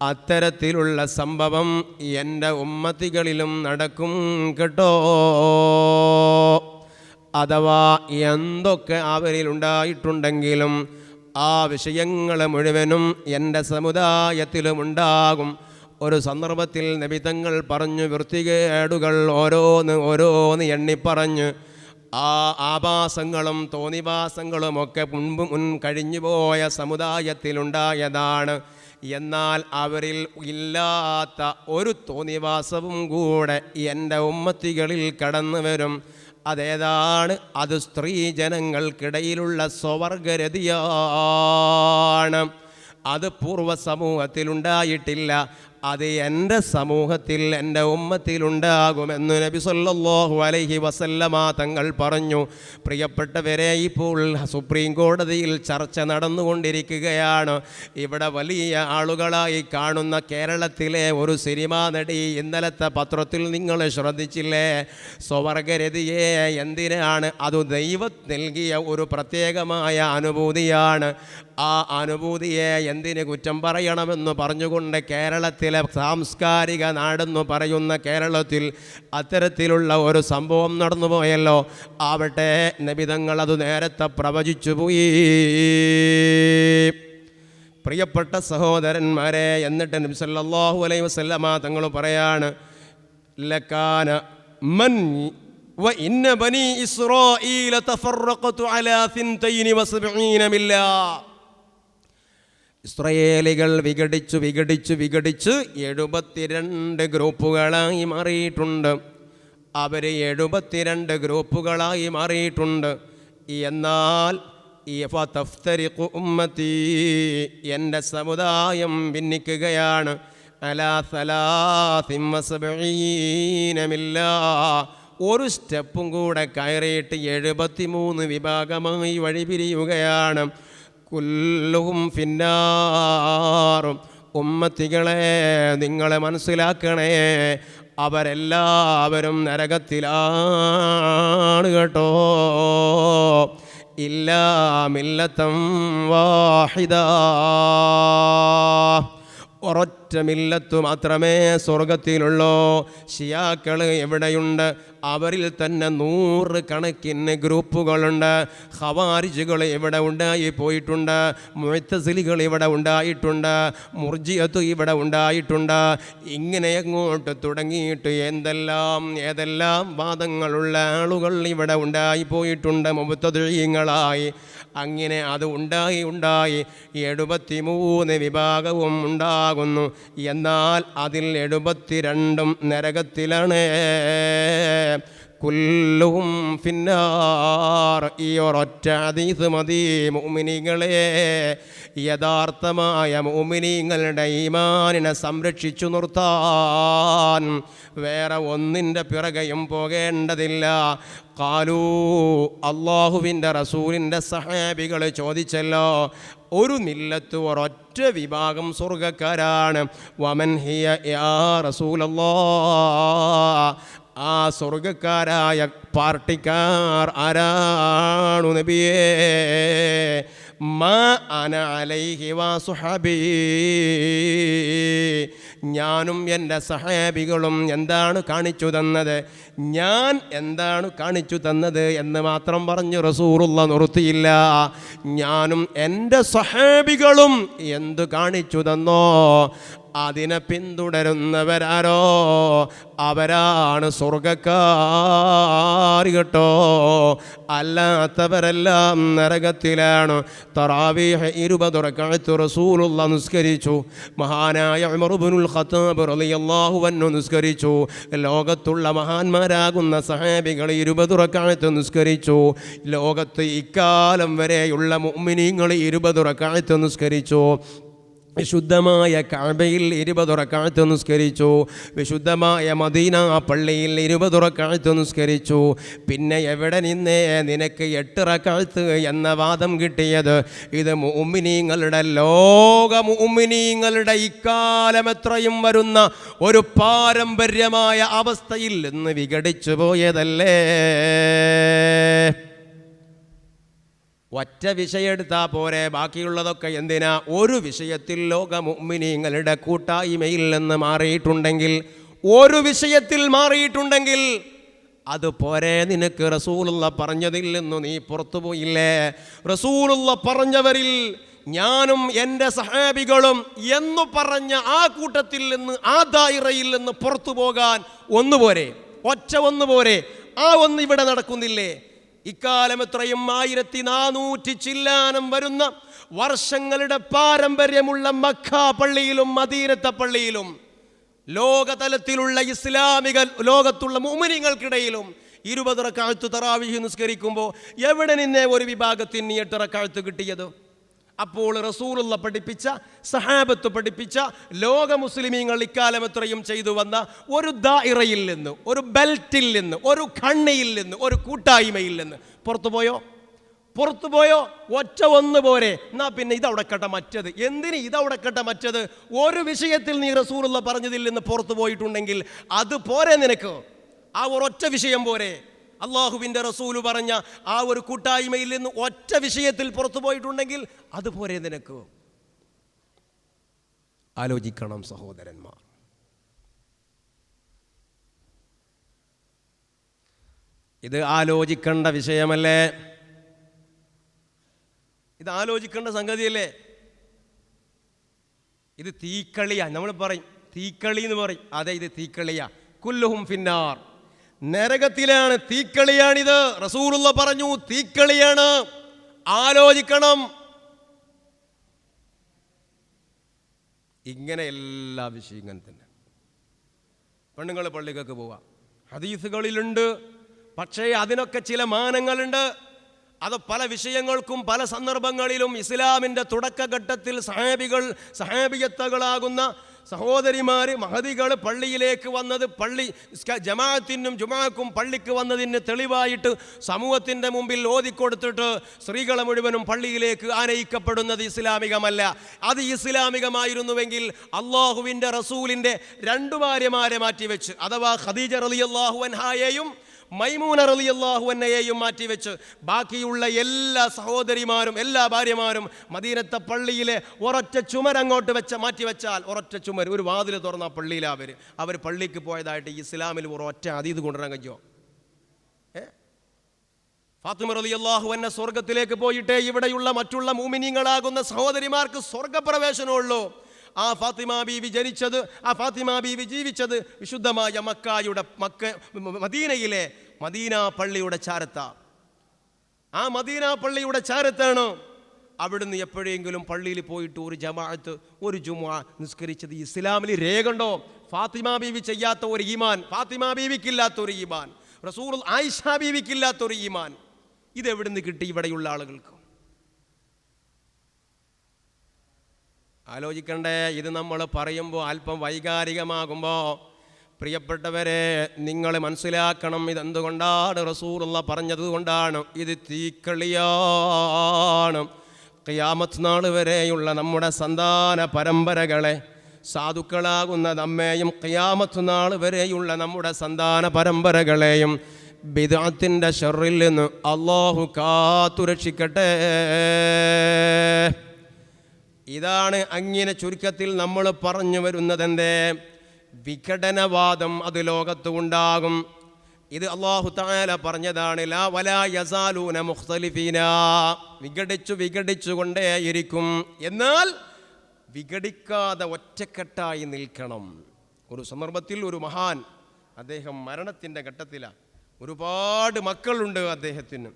അത്തരത്തിലുള്ള സംഭവം എൻ്റെ ഉമ്മത്തികളിലും നടക്കും കേട്ടോ. അഥവാ എന്തൊക്കെ അവരിലുണ്ടായിട്ടുണ്ടെങ്കിലും ആ വിഷയങ്ങൾ മുഴുവനും എൻ്റെ സമുദായത്തിലുമുണ്ടാകും. ഒരു സന്ദർഭത്തിൽ നബി തങ്ങൾ പറഞ്ഞു, വൃത്തികേടുകൾ ഓരോന്ന് എണ്ണിപ്പറഞ്ഞ് ആ ആഭാസങ്ങളും തോന്നിവാസങ്ങളുമൊക്കെ മുൻ കഴിഞ്ഞുപോയ സമുദായത്തിലുണ്ടായതാണ്. എന്നാൽ അവരിൽ ഇല്ലാത്ത ഒരു തോന്നിവാസവും കൂടെ എൻ്റെ ഉമ്മത്തികളിൽ കടന്നു വരും. അതേതാണ്? അത് സ്ത്രീ ജനങ്ങൾക്കിടയിലുള്ള സ്വവർഗരതിയാണ്. അത് പൂർവ്വ സമൂഹത്തിലുണ്ടായിട്ടില്ല. അത് എൻ്റെ സമൂഹത്തിൽ, എൻ്റെ ഉമ്മത്തിലുണ്ടാകുമെന്ന് നബി സല്ലല്ലാഹു അലൈഹി വസല്ലമ തങ്ങൾ പറഞ്ഞു. പ്രിയപ്പെട്ടവരെ, ഇപ്പോൾ സുപ്രീം കോടതിയിൽ ചർച്ച നടന്നുകൊണ്ടിരിക്കുകയാണ്. ഇവിടെ വലിയ ആളുകളായി കാണുന്ന കേരളത്തിലെ ഒരു സിനിമാ നടി ഇന്നലത്തെ പത്രത്തിൽ നിങ്ങൾ ശ്രദ്ധിച്ചില്ലേ? സ്വവർഗരതിയെ എന്തിനാണ്? അത് ദൈവം നൽകിയ ഒരു പ്രത്യേകമായ അനുഭൂതിയാണ്. ആ അനുഭൂതിയെ എന്തിന് കുറ്റം പറയണമെന്ന് പറഞ്ഞുകൊണ്ട് കേരളത്തിലെ സാംസ്കാരിക നാടെന്ന് പറയുന്ന കേരളത്തിൽ അത്തരത്തിലുള്ള ഒരു സംഭവം നടന്നുപോയല്ലോ. ആവട്ടെ, നബിതങ്ങൾ അത് നേരത്തെ പ്രവചിച്ചു പോയി. പ്രിയപ്പെട്ട സഹോദരന്മാരെ, എന്നിട്ട് നബി സല്ലല്ലാഹു അലൈഹി വസല്ലമ തങ്ങൾ പറയാണ്, ലകാന മൻ വ ഇന്ന ബനി ഇസ്രായീല തഫറഖതു അലാ 72 മില്ല. ഇസ്രായേലികൾ വിഘടിച്ച് 72 ഗ്രൂപ്പുകളായി മാറിയിട്ടുണ്ട്. അവർ 72 ഗ്രൂപ്പുകളായി മാറിയിട്ടുണ്ട്. എന്നാൽ ഫതഫ്തരിഖു ഉമ്മത്തി, എൻ്റെ സമുദായം ഭിന്നിക്കുകയാണ്. അലാ 73 മില്ല. ഒരു സ്റ്റെപ്പും കൂടെ കയറിയിട്ട് 73 വിഭാഗമായി വഴിപിരിയുകയാണ്. കുല്ലുഹും ഫിന്നാറും. ഉമ്മത്തികളെ, നിങ്ങളെ മനസ്സിലാക്കണേ, അവരെല്ലാവരും നരകത്തിലാണ് കേട്ടോ. ഇല്ലാ മില്ലത്തം വാഹിദ. ഒരൊറ്റ മില്ലത്ത് മാത്രമേ സ്വർഗത്തിലുള്ളൂ. ഷിയാക്കൾ എവിടെയുണ്ട്? അവരിൽ തന്നെ 100 കണക്കിന് ഗ്രൂപ്പുകളുണ്ട്. ഖവാരിജുകൾ ഇവിടെ ഉണ്ടായി പോയിട്ടുണ്ട്. മുഅ്തസിലികൾ ഇവിടെ ഉണ്ടായിട്ടുണ്ട്. മുർജിയത്ത് ഇവിടെ ഉണ്ടായിട്ടുണ്ട്. ഇങ്ങനെ അങ്ങോട്ട് തുടങ്ങിയിട്ട് ഏതെല്ലാം വാദങ്ങളുള്ള ആളുകൾ ഇവിടെ ഉണ്ടായി പോയിട്ടുണ്ട്, മുബ്തദിഈങ്ങളായി. അങ്ങനെ അത് ഉണ്ടായി 73 വിഭാഗവും ഉണ്ടാകുന്നു. എന്നാൽ അതിൽ 72 നരകത്തിലാണ്. കുല്ലുഹും ഫിന്നാർ. ഈ ഒരൊറ്റ ഹദീസ് മതി മുഅ്മിനീങ്ങളെ, യഥാർത്ഥമായ മുഅ്മിനീങ്ങളുടെ ഈമാനിനെ സംരക്ഷിച്ചു നിർത്താൻ. വേറെ ഒന്നിൻ്റെ പിറകെയും പോകേണ്ടതില്ല. ഖാലൂ, അല്ലാഹുവിൻ്റെ റസൂലിൻ്റെ സഹാബികൾ ചോദിച്ചല്ലോ, ഒരു മില്ലത്ത് ഒരൊറ്റ വിഭാഗം സ്വർഗക്കാരാണ്. വമൻ ഹിയ യാ റസൂലല്ലാഹ്. ആ സ്വർഗക്കാരായ പാർട്ടിക്കാർ ആരാണു നബിയേ? മാ അന അലൈഹി വസുഹബി. ഞാനും എൻ്റെ സഹാബികളും എന്താണ് കാണിച്ചു തന്നത്, ഞാൻ എന്താണ് കാണിച്ചു തന്നത് എന്ന് മാത്രം പറഞ്ഞു റസൂലുള്ള നിർത്തിയില്ല. ഞാനും എൻ്റെ സഹാബികളും എന്തു കാണിച്ചു തന്നോ അതിനെ പിന്തുടരുന്നവരാരോ അവരാണ് സ്വർഗക്കാർ കേട്ടോ. അല്ലാത്തവരെല്ലാം നരകത്തിലാണ്. തറാവീഹ് 20 റക്അത്ത് റസൂലുള്ള നിസ്കരിച്ചു. മഹാനായ ഉമർ ഇബ്നുൽ ഖത്താബ് റളിയല്ലാഹു അൻഹു നിസ്കരിച്ചു. ലോകത്തുള്ള മഹാന്മാരാകുന്ന സഹാബികൾ 20 റക്അത്ത് നിസ്കരിച്ചു. ലോകത്ത് ഇക്കാലം വരെയുള്ള മുഅ്മിനീങ്ങൾ 20 റക്അത്ത് നിസ്കരിച്ചു. വിശുദ്ധമായ കഅബയിൽ 20 റക്അത്ത് നിസ്കരിച്ചു. വിശുദ്ധമായ മദീന പള്ളിയിൽ 20 റക്അത്ത് നിസ്കരിച്ചു. പിന്നെ എവിടെ നിന്നേ നിനക്ക് 8 റക്അത്ത് എന്ന വാദം കിട്ടിയത്? ഇത് മുഅ്മിനീങ്ങളുടെ, ലോക മുഅ്മിനീങ്ങളുടെ ഇക്കാലം എത്രയും വരുന്ന ഒരു പാരമ്പര്യമായ അവസ്ഥയിൽ നിന്ന് വിഘടിച്ചു പോയതല്ലേ. ഒറ്റ വിഷയം എടുത്താൽ പോരെ, ബാക്കിയുള്ളതൊക്കെ എന്തിനാ? ഒരു വിഷയത്തിൽ ലോക മുഅ്മിനീങ്ങളുടെ കൂട്ടായ്മയിൽ നിന്ന് മാറിയിട്ടുണ്ടെങ്കിൽ, ഒരു വിഷയത്തിൽ മാറിയിട്ടുണ്ടെങ്കിൽ അത് പോരെ നിനക്ക്? റസൂലുള്ള പറഞ്ഞതിൽ നിന്ന് നീ പുറത്തു പോയില്ലേ? റസൂലുള്ള പറഞ്ഞവരിൽ ഞാനും എൻ്റെ സഹാബികളും എന്നു പറഞ്ഞ ആ കൂട്ടത്തിൽ നിന്ന്, ആ ദായിറയിൽ നിന്ന് പുറത്തു പോകാൻ ഒന്നുപോരെ? ഒറ്റ ഒന്നുപോരെ? ആ ഒന്ന് ഇവിടെ നടക്കുന്നില്ലേ? ഇക്കാലം എത്രയും 1400 ചില്ലാനം വരുന്ന വർഷങ്ങളുടെ പാരമ്പര്യമുള്ള മക്ക പള്ളിയിലും മദീനത്തെ പള്ളിയിലും ലോകതലത്തിലുള്ള ഇസ്ലാമിക ലോകത്തുള്ള മുഅ്മിനീങ്ങൾക്കിടയിലും 20 റക്അത്ത് തറാവീഹ് നിസ്കരിക്കുമ്പോൾ എവിടെ നിന്നേ ഒരു വിഭാഗത്തിന് 8 റക്അത്ത് കിട്ടിയത്? അപ്പോൾ റസൂലുള്ള പഠിപ്പിച്ച, സഹാബത്ത് പഠിപ്പിച്ച, ലോക മുസ്ലിമീങ്ങൾ ഇക്കാലം എത്രയും ചെയ്തു വന്ന ഒരു ദായിറയിൽ നിന്ന്, ഒരു ബെൽറ്റിൽ നിന്ന്, ഒരു ഖണ്ണിയിൽ നിന്ന്, ഒരു കൂട്ടായ്മയിൽ നിന്ന് പുറത്തുപോയോ? പുറത്തുപോയോ? ഒറ്റ ഒന്ന് പോരെ? എന്നാ പിന്നെ ഇതവിടെക്കട്ടെ മറ്റത്. എന്തിന് ഇതവിടെക്കട്ടെ മറ്റത്? ഒരു വിഷയത്തിൽ നീ റസൂലുള്ള പറഞ്ഞതിൽ നിന്ന് പുറത്തു പോയിട്ടുണ്ടെങ്കിൽ അത് പോരെ നിനക്ക്? ആ ഒരൊറ്റ വിഷയം പോരെ? അള്ളാഹുവിൻ്റെ റസൂല് പറഞ്ഞ ആ ഒരു കൂട്ടായ്മയിൽ നിന്ന് ഒറ്റ വിഷയത്തിൽ പുറത്തു പോയിട്ടുണ്ടെങ്കിൽ അത് പോരെ നിനക്ക്? ആലോചിക്കണം സഹോദരന്മാർ. ഇത് ആലോചിക്കേണ്ട വിഷയമല്ലേ? ഇത് ആലോചിക്കേണ്ട സംഗതിയല്ലേ? ഇത് തീക്കളിയാ. നമ്മൾ പറയും തീക്കളി എന്ന് പറയും. അതെ, ഇത് തീക്കളിയാ. കുല്ലുഹും ഫിന്നാർ, നരകത്തിലാണ്, തീക്കളിയാണിത്. റസൂലുള്ള പറഞ്ഞു തീക്കളിയാണ്. ആലോചിക്കണം. ഇങ്ങനെ എല്ലാ വിഷയം ഇങ്ങനെ തന്നെ. പെണ്ണുങ്ങൾ പള്ളിക്കൊക്കെ പോവാം, ഹദീസുകളിലുണ്ട്. പക്ഷേ അതിനൊക്കെ ചില മാനങ്ങളുണ്ട്. അത് പല വിഷയങ്ങൾക്കും പല സന്ദർഭങ്ങളിലും ഇസ്ലാമിൻ്റെ തുടക്കഘട്ടത്തിൽ സഹാബിയത്തകളാകുന്ന സഹോദരിമാർ, മഹദികൾ പള്ളിയിലേക്ക് വന്നത്, പള്ളി ജമാഅത്തിനും ജുമാക്കും പള്ളിക്ക് വന്നതിന് തെളിവായിട്ട് സമൂഹത്തിൻ്റെ മുമ്പിൽ ഓതിക്കൊടുത്തിട്ട് സ്ത്രീകളെ മുഴുവനും പള്ളിയിലേക്ക് ആനയിക്കപ്പെടുന്നത് ഇസ്ലാമികമല്ല. അത് ഇസ്ലാമികമായിരുന്നുവെങ്കിൽ അള്ളാഹുവിൻ്റെ റസൂലിൻ്റെ 2 ഭാര്യമാരെ മാറ്റിവെച്ച്, അഥവാ ഖദീജ റളിയല്ലാഹു അൻഹായെയും മൈമൂന റളിയല്ലാഹു അൻഹയെയും മാറ്റിവെച്ച് ബാക്കിയുള്ള എല്ലാ സഹോദരിമാരും, എല്ലാ ഭാര്യമാരും മദീനത്തെ പള്ളിയിലെ ഒരൊറ്റ ചുമരങ്ങോട്ട് മാറ്റിവെച്ചാൽ, ഒരൊറ്റ ചുമർ, ഒരു വാതിൽ തുറന്ന പള്ളിയിൽ അവർ പള്ളിക്ക് പോയതായിട്ട് ഇസ്ലാമിൽ ഒരൊറ്റ അതീത് കൊണ്ടുവരാൻ കഴിയോ? ഫാത്തിമ റളിയല്ലാഹു അൻഹ സ്വർഗത്തിലേക്ക് പോയിട്ടേ ഇവിടെയുള്ള മറ്റുള്ള മുഅ്മിനീങ്ങളാകുന്ന സഹോദരിമാർക്ക് സ്വർഗപ്രവേശനമുള്ളൂ. ആ ഫാത്തിമ ബീവി ജനിച്ചത്, ആ ഫാത്തിമ ബീവി ജീവിച്ചത് വിശുദ്ധമായ മദീനയിലെ മദീന പള്ളിയുടെ ചാരത്ത. ആ മദീന പള്ളിയുടെ ചാരത്താണ്. അവിടുന്ന് എപ്പോഴെങ്കിലും പള്ളിയിൽ പോയിട്ട് ഒരു ജമാഅത്ത്, ഒരു ജുമുഅ നിസ്കരിച്ചത് ഇസ്ലാമിൽ രേഖണ്ടോ? ഫാത്തിമ ബീവി ചെയ്യാത്ത ഒരു ഈമാൻ, ഫാത്തിമ ബീവിക്കില്ലാത്തൊരു ഈമാൻ, റസൂൽ ആയിഷ ബീവിക്കില്ലാത്തൊരു ഈമാൻ, ഇതെവിടുന്ന് കിട്ടി ഇവിടെയുള്ള ആളുകൾക്ക്? ആലോചിക്കണ്ടേ? ഇത് നമ്മൾ പറയുമ്പോൾ അല്പം വൈകാരികമാകുമ്പോൾ, പ്രിയപ്പെട്ടവരെ നിങ്ങൾ മനസ്സിലാക്കണം, ഇതെന്തുകൊണ്ടാണ് റസൂലുള്ള പറഞ്ഞത് കൊണ്ടാണ്. ഇത് തീക്കളിയാണ്. ഖിയാമത്ത് നാൾ വരെയുള്ള നമ്മുടെ സന്താന പരമ്പരകളെ, സാധുക്കളാകുന്ന നമ്മെയും ഖിയാമത്ത് നാൾ വരെയുള്ള നമ്മുടെ സന്താന പരമ്പരകളെയും ബിദ്അത്തിൻ്റെ ശർറിൽ നിന്ന് അല്ലാഹു കാത്തുരക്ഷിക്കട്ടെ. ഇതാണ് അങ്ങനെ ചുരുക്കത്തിൽ നമ്മൾ പറഞ്ഞു വരുന്നതെന്തേ? വിഘടനവാദം അത് ലോകത്ത് ഉണ്ടാകും. ഇത് അല്ലാഹു തആല പറഞ്ഞതാണ്. ലാ വലാ യസാലൂന മുഖ്തലിഫീന, വിഘടിച്ചു കൊണ്ടേയിരിക്കും. എന്നാൽ വിഘടിക്കാതെ ഒറ്റക്കെട്ടായി നിൽക്കണം. ഒരു സന്ദർഭത്തിൽ ഒരു മഹാൻ, അദ്ദേഹം മരണത്തിൻ്റെ ഘട്ടത്തിലാണ്. ഒരുപാട് മക്കളുണ്ട് അദ്ദേഹത്തിന്.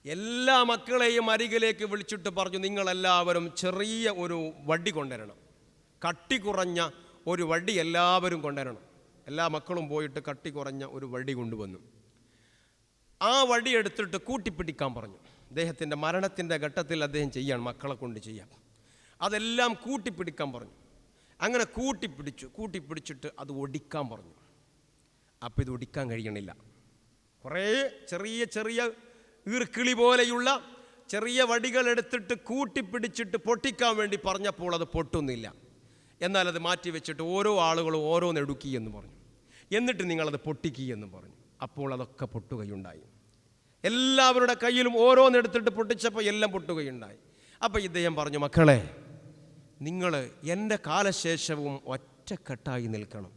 എല്ലാ മക്കളെയും അരികിലേക്ക് വിളിച്ചിട്ട് പറഞ്ഞു, നിങ്ങളെല്ലാവരും ചെറിയ ഒരു വടി കൊണ്ടുവരണം, കട്ടി കുറഞ്ഞ ഒരു വടി എല്ലാവരും കൊണ്ടുവരണം. എല്ലാ മക്കളും പോയിട്ട് കട്ടി കുറഞ്ഞ ഒരു വടി കൊണ്ടുവന്നു. ആ വടി എടുത്തിട്ട് കൂട്ടിപ്പിടിക്കാൻ പറഞ്ഞു. അദ്ദേഹത്തിൻ്റെ മരണത്തിൻ്റെ ഘട്ടത്തിൽ അദ്ദേഹം ചെയ്യാൻ, മക്കളെ കൊണ്ട് ചെയ്യാം. അതെല്ലാം കൂട്ടിപ്പിടിക്കാൻ പറഞ്ഞു. അങ്ങനെ കൂട്ടിപ്പിടിച്ചിട്ട് അത് ഒടിക്കാൻ പറഞ്ഞു. അപ്പോൾ ഇത് ഒടിക്കാൻ കഴിയണില്ല. കുറേ ചെറിയ ഈർക്കിളി പോലെയുള്ള ചെറിയ വടികൾ എടുത്തിട്ട് കൂട്ടിപ്പിടിച്ചിട്ട് പൊട്ടിക്കാൻ വേണ്ടി പറഞ്ഞപ്പോൾ അത് പൊട്ടുന്നില്ല. എന്നാൽ അത് മാറ്റി വെച്ചിട്ട് ഓരോ ആളുകളും ഓരോന്നെടുക്കി എന്ന് പറഞ്ഞു. എന്നിട്ട് നിങ്ങളത് പൊട്ടിക്കി എന്ന് പറഞ്ഞു. അപ്പോൾ അതൊക്കെ പൊട്ടുകയുണ്ടായി. എല്ലാവരുടെ കയ്യിലും ഓരോന്നെടുത്തിട്ട് പൊട്ടിച്ചപ്പോൾ എല്ലാം പൊട്ടുകയുണ്ടായി. അപ്പോൾ ഇദ്ദേഹം പറഞ്ഞു, മക്കളെ, നിങ്ങൾ എൻ്റെ കാലശേഷവും ഒറ്റക്കെട്ടായി നിൽക്കണം.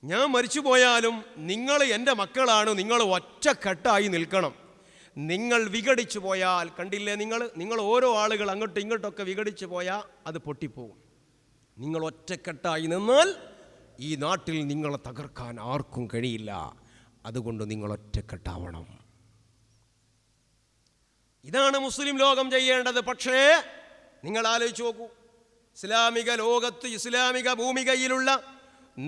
ഞാൻ മരിച്ചു പോയാലും നിങ്ങൾ എൻ്റെ മക്കളാണ്, നിങ്ങൾ ഒറ്റക്കെട്ടായി നിൽക്കണം. നിങ്ങൾ വിഘടിച്ചു പോയാൽ, കണ്ടില്ലേ, നിങ്ങൾ ഓരോ ആളുകൾ അങ്ങോട്ടും ഇങ്ങോട്ടൊക്കെ വിഘടിച്ചു പോയാൽ അത് പൊട്ടിപ്പോകും. നിങ്ങൾ ഒറ്റക്കെട്ടായി നിന്നാൽ ഈ നാട്ടിൽ നിങ്ങളെ തകർക്കാൻ ആർക്കും കഴിയില്ല. അതുകൊണ്ട് നിങ്ങൾ ഒറ്റക്കെട്ടാവണം. ഇതാണ് മുസ്ലിം ലോകം ചെയ്യേണ്ടത്. പക്ഷേ നിങ്ങൾ ആലോചിച്ച് നോക്കൂ, ഇസ്ലാമിക ലോകത്ത്, ഇസ്ലാമിക ഭൂമികയിലുള്ള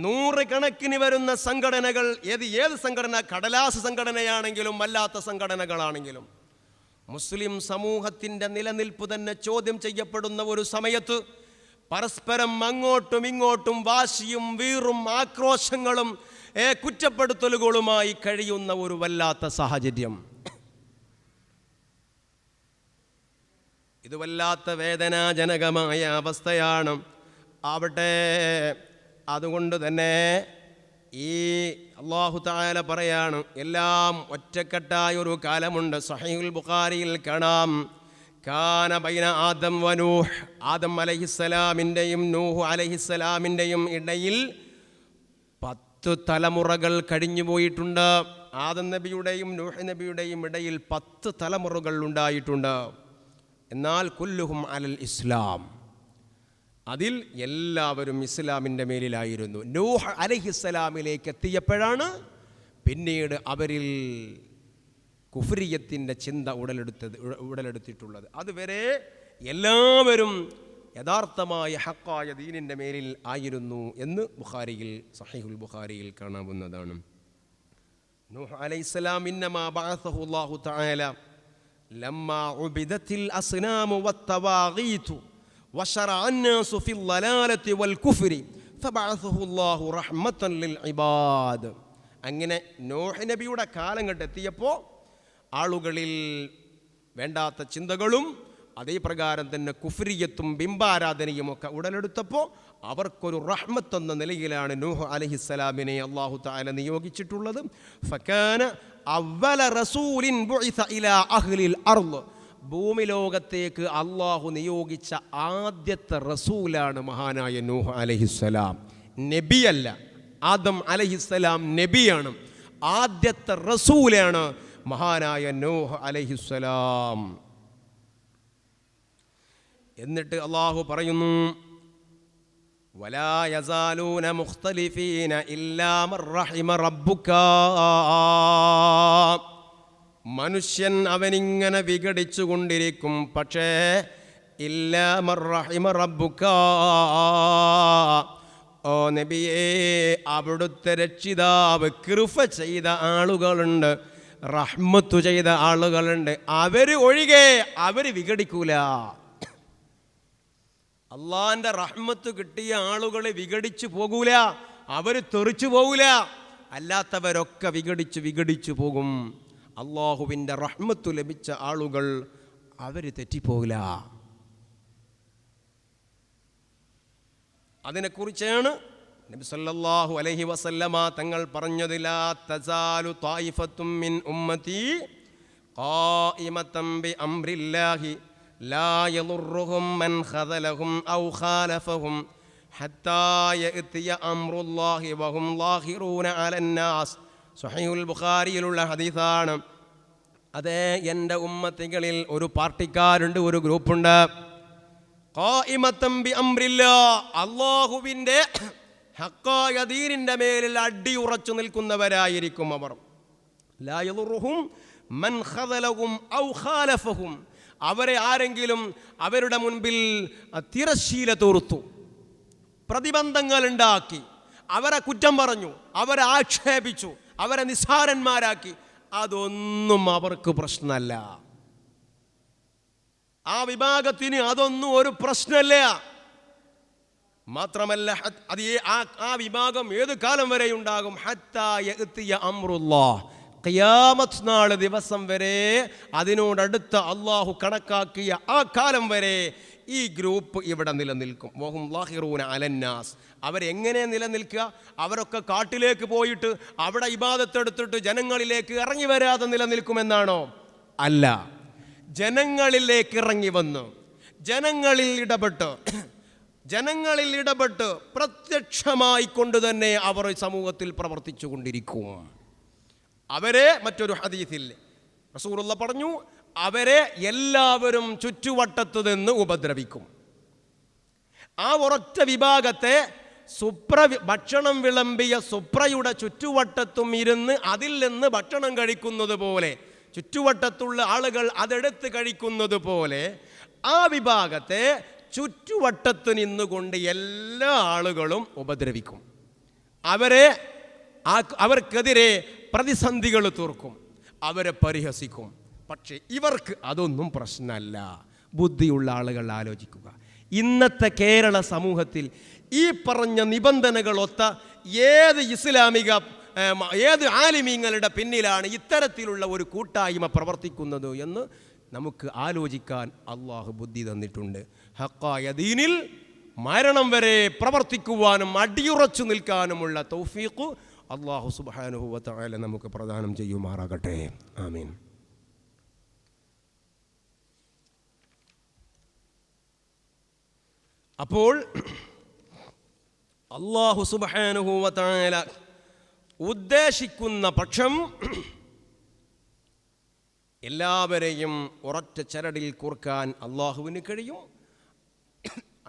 100 കണക്കിന് വരുന്ന സംഘടനകൾ, ഏത് സംഘടന, കടലാസ് സംഘടനയാണെങ്കിലും അല്ലാത്ത സംഘടനകളാണെങ്കിലും, മുസ്ലിം സമൂഹത്തിൻ്റെ നിലനിൽപ്പ് തന്നെ ചോദ്യം ചെയ്യപ്പെടുന്ന ഒരു സമയത്ത് പരസ്പരം അങ്ങോട്ടും ഇങ്ങോട്ടും വാശിയും വീറും ആക്രോശങ്ങളും കുറ്റപ്പെടുത്തലുകളുമായി കഴിയുന്ന ഒരു വല്ലാത്ത സാഹചര്യം. ഇത് വല്ലാത്ത വേദനാജനകമായ അവസ്ഥയാണ്. ആവട്ടെ, അതുകൊണ്ട് തന്നെ ഈ അല്ലാഹു തആല പറയാണ്, എല്ലാം ഒറ്റക്കെട്ടായ ഒരു കാലമുണ്ട്. സഹീഹുൽ ബുഖാരിയിൽ കാണാം, കാന ബൈന ആദം വ നൂഹ്, ആദം അലൈഹിസ്സലാമിൻ്റെയും നൂഹ് അലൈഹിസ്സലാമിൻ്റെയും ഇടയിൽ 10 തലമുറകൾ കഴിഞ്ഞു പോയിട്ടുണ്ട്. ആദം നബിയുടെയും നൂഹ് നബിയുടെയും ഇടയിൽ 10 തലമുറകൾ ഉണ്ടായിട്ടുണ്ട്. എന്നാൽ കുല്ലുഹും അലൽ ഇസ്ലാം, അതിൽ എല്ലാവരും ഇസ്ലാമിൻ്റെ മേലിലായിരുന്നു. നൂഹ് അലൈഹിസ്സലാമിലേക്ക് എത്തിയപ്പോഴാണ് പിന്നീട് അവരിൽ കുഫ്രിയത്തിൻ്റെ ചിന്ത ഉടലെടുത്തിട്ടുള്ളത്. അതുവരെ എല്ലാവരും യഥാർത്ഥമായ ഹക്കായ ദീനിൻ്റെ മേലിൽ ആയിരുന്നു എന്ന് ബുഖാരിയിൽ, സഹീഹുൽ ബുഖാരിയിൽ കാണാവുന്നതാണ്. നൂഹ് അലൈഹിസ്സലാം ഇന്നമാ ബഅസഹു അല്ലാഹു തആല ലമ്മാ ഉബിദത്തിൽ അസ്നാമു വത്തവാഗീതു വശറഅ അന്നാസു ഫിൽ ളലാലത്തി വൽ കുഫ്രി ഫബഅസഹു അല്ലാഹു റഹ്മത്തൻ ലിൽ ഇബാദ്. അങ്ങനെ നൂഹ് നബിയുടെ കാലം കണ്ടെത്തിയപ്പോൾ ആളുകളിൽ വേണ്ടാത്ത ചിന്തകളും അതേപ്രകാരം തന്നെ കുഫ്രിയത്തും ബിംബാരാധനയും ഒക്കെ ഉടലെടുത്തപ്പോൾ അവർക്കൊരു റഹ്മത്ത് എന്ന നിലയിലാണ് നൂഹ് അലൈഹിസ്സലാമിനെ അല്ലാഹു തആല നിയോഗിച്ചിട്ടുള്ളത്. ഫകാന അവ്വല റസൂലിൻ ബുഇസ ഇലാ അഹ്ലിൽ അർള്, ഭൂമി ലോകത്തേക്ക് അള്ളാഹു നിയോഗിച്ച ആദ്യത്തെ റസൂലാണ് മഹാനായ നൂഹ് അലൈഹിസ്സലാം. നബിയല്ല, ആദം അലൈഹിസ്സലാം നബിയാണ്. ആദ്യത്തെ റസൂലാണ് മഹാനായ നൂഹ് അലൈഹിസ്സലാം. എന്നിട്ട് അള്ളാഹു പറയുന്നു, വലാ യസാലൂന മുഖ്തലിഫീന ഇല്ലാ മൻ റഹിമ റബ്ബുക, മനുഷ്യൻ അവനിങ്ങനെ വിഘടിച്ചു കൊണ്ടിരിക്കും, പക്ഷേ ഇല്ലാ മൻ റഹിമ റബ്ബുക, ഓ നബിയേ, അവിടുത്തെ രക്ഷിതാവ് കൃപ ചെയ്ത ആളുകളുണ്ട്, റഹ്മത്ത് ചെയ്ത ആളുകളുണ്ട്, അവർ ഒഴികെ അവർ വിഘടിക്കൂല. അള്ളാന്റെ റഹ്മത്ത് കിട്ടിയ ആളുകൾ വിഘടിച്ചു പോകൂല, അവർ തെറിച്ചു പോകൂല. അല്ലാത്തവരൊക്കെ വിഘടിച്ചു പോകും. അള്ളാഹുവിൻ്റെ റഹ്മത്ത് ലഭിച്ച ആളുകൾ അവർ തെറ്റിപ്പോകില്ല. അതിനെക്കുറിച്ചാണ് നബി സല്ലല്ലാഹു അലൈഹി വസല്ലമ തങ്ങൾ പറഞ്ഞത്, ലാ തസാലു ത്വായിഫത്തും മിൻ ഉമ്മതി ഖായിമതൻ ബി അംരില്ലാഹി ലാ യദുർറുഹും മൻ ഖദലഹും ഔ ഖാലഫഹും ഹത്താ യഅതിയ അംറുല്ലാഹി വഹും ളാഹിറൂന അലന്നാസ്. സഹീഹുൽ ബുഖാരിയിലുള്ള ഹദീസാണ്. അതേ, എൻ്റെ ഉമ്മത്തികളിൽ ഒരു പാർട്ടിക്കാരുണ്ട്, ഒരു ഗ്രൂപ്പുണ്ട്. ഖായിമതൻ ബി അംരില്ലാഹ്, അല്ലാഹുവിൻ്റെ ഹക്കായ ദീനിൻ്റെ മേലിൽ അടിയുറച്ചു നിൽക്കുന്നവരായിരിക്കും അവർ. ലാ യദുർറുഹും മൻ ഖദലഹും ഔ ഖാലഫഹും, അവരെ ആരെങ്കിലും അവരുടെ മുൻപിൽ തിരശ്ശീല തോർത്തു, പ്രതിബന്ധങ്ങൾ ഉണ്ടാക്കി, അവരെ കുറ്റം പറഞ്ഞു, അവരെ ആക്ഷേപിച്ചു, അവരെ നിസ്സാരന്മാരാക്കി, അതൊന്നും അവർക്ക് പ്രശ്നമല്ല. ആ വിഭാഗത്തിന് അതൊന്നും ഒരു പ്രശ്നമല്ല. മാത്രമല്ല, അത് ആ വിഭാഗം ഏത് കാലം വരെ ഉണ്ടാകും? ഹത്താ യഅതിയ അംറുല്ലാഹ്, ഖിയാമത്ത് നാൾ ദിവസം വരെ, അതിനോടടുത്ത അള്ളാഹു കണക്കാക്കിയ ആ കാലം വരെ ഈ ഗ്രൂപ്പ് ഇവിടെ നിലനിൽക്കും. വഹും ളാഹിറൂന അലന്നാസ്. അവരെങ്ങനെ നിലനിൽക്കുക? അവരൊക്കെ കാട്ടിലേക്ക് പോയിട്ട് അവിടെ ഇബാദത്തെടുത്തിട്ട് ജനങ്ങളിലേക്ക് ഇറങ്ങി വരാതെ നിലനിൽക്കുമെന്നാണോ? അല്ല. ജനങ്ങളിലേക്ക് ഇറങ്ങി വന്ന് ജനങ്ങളിൽ ഇടപെട്ട് പ്രത്യക്ഷമായി കൊണ്ട് തന്നെ അവർ സമൂഹത്തിൽ പ്രവർത്തിച്ചു കൊണ്ടിരിക്കും. അവരെ മറ്റൊരു ഹദീസിൽ റസൂലുള്ള പറഞ്ഞു, അവരെ എല്ലാവരും ചുറ്റുവട്ടത്തു നിന്ന് ഉപദ്രവിക്കും. ആ ഒരൊറ്റ വിഭാഗത്തെ ഭക്ഷണം വിളമ്പിയ സുപ്രയുടെ ചുറ്റുവട്ടത്തും ഇരുന്ന് അതിൽ നിന്ന് ഭക്ഷണം കഴിക്കുന്നത് പോലെ, ചുറ്റുവട്ടത്തുള്ള ആളുകൾ അതെടുത്ത് കഴിക്കുന്നത് പോലെ ആ വിഭാഗത്തെ ചുറ്റുവട്ടത്ത് നിന്നുകൊണ്ട് എല്ലാ ആളുകളും ഉപദ്രവിക്കും. അവർക്കെതിരെ പ്രതിസന്ധികൾ തീർക്കും, അവരെ പരിഹസിക്കും. പക്ഷേ ഇവർക്ക് അതൊന്നും പ്രശ്നമല്ല. ബുദ്ധിയുള്ള ആളുകൾ ആലോചിക്കുക, ഇന്നത്തെ കേരള സമൂഹത്തിൽ ഈ പറഞ്ഞ നിബന്ധനകളൊത്ത ഏത് ആലിമീങ്ങളുടെ പിന്നിലാണ് ഇത്തരത്തിലുള്ള ഒരു കൂട്ടായ്മ പ്രവർത്തിക്കുന്നത് എന്ന് നമുക്ക് ആലോചിക്കാൻ അള്ളാഹു ബുദ്ധി തന്നിട്ടുണ്ട്. ഹഖായ ദീനിൽ മരണം വരെ പ്രവർത്തിക്കുവാനും അടിയുറച്ചു നിൽക്കാനുമുള്ള തൗഫീഖ് അള്ളാഹു സുബ്ഹാനഹു വ തആല നമുക്ക് പ്രദാനം ചെയ്യുമാറാകട്ടെ. ആമീൻ. അപ്പോൾ അള്ളാഹു സുബ്ഹാനഹു വ തആല ഉദ്ദേശിക്കുന്ന പക്ഷം എല്ലാവരെയും ഒരൊറ്റ ചരടിൽ കോർക്കാൻ അള്ളാഹുവിന് കഴിയും.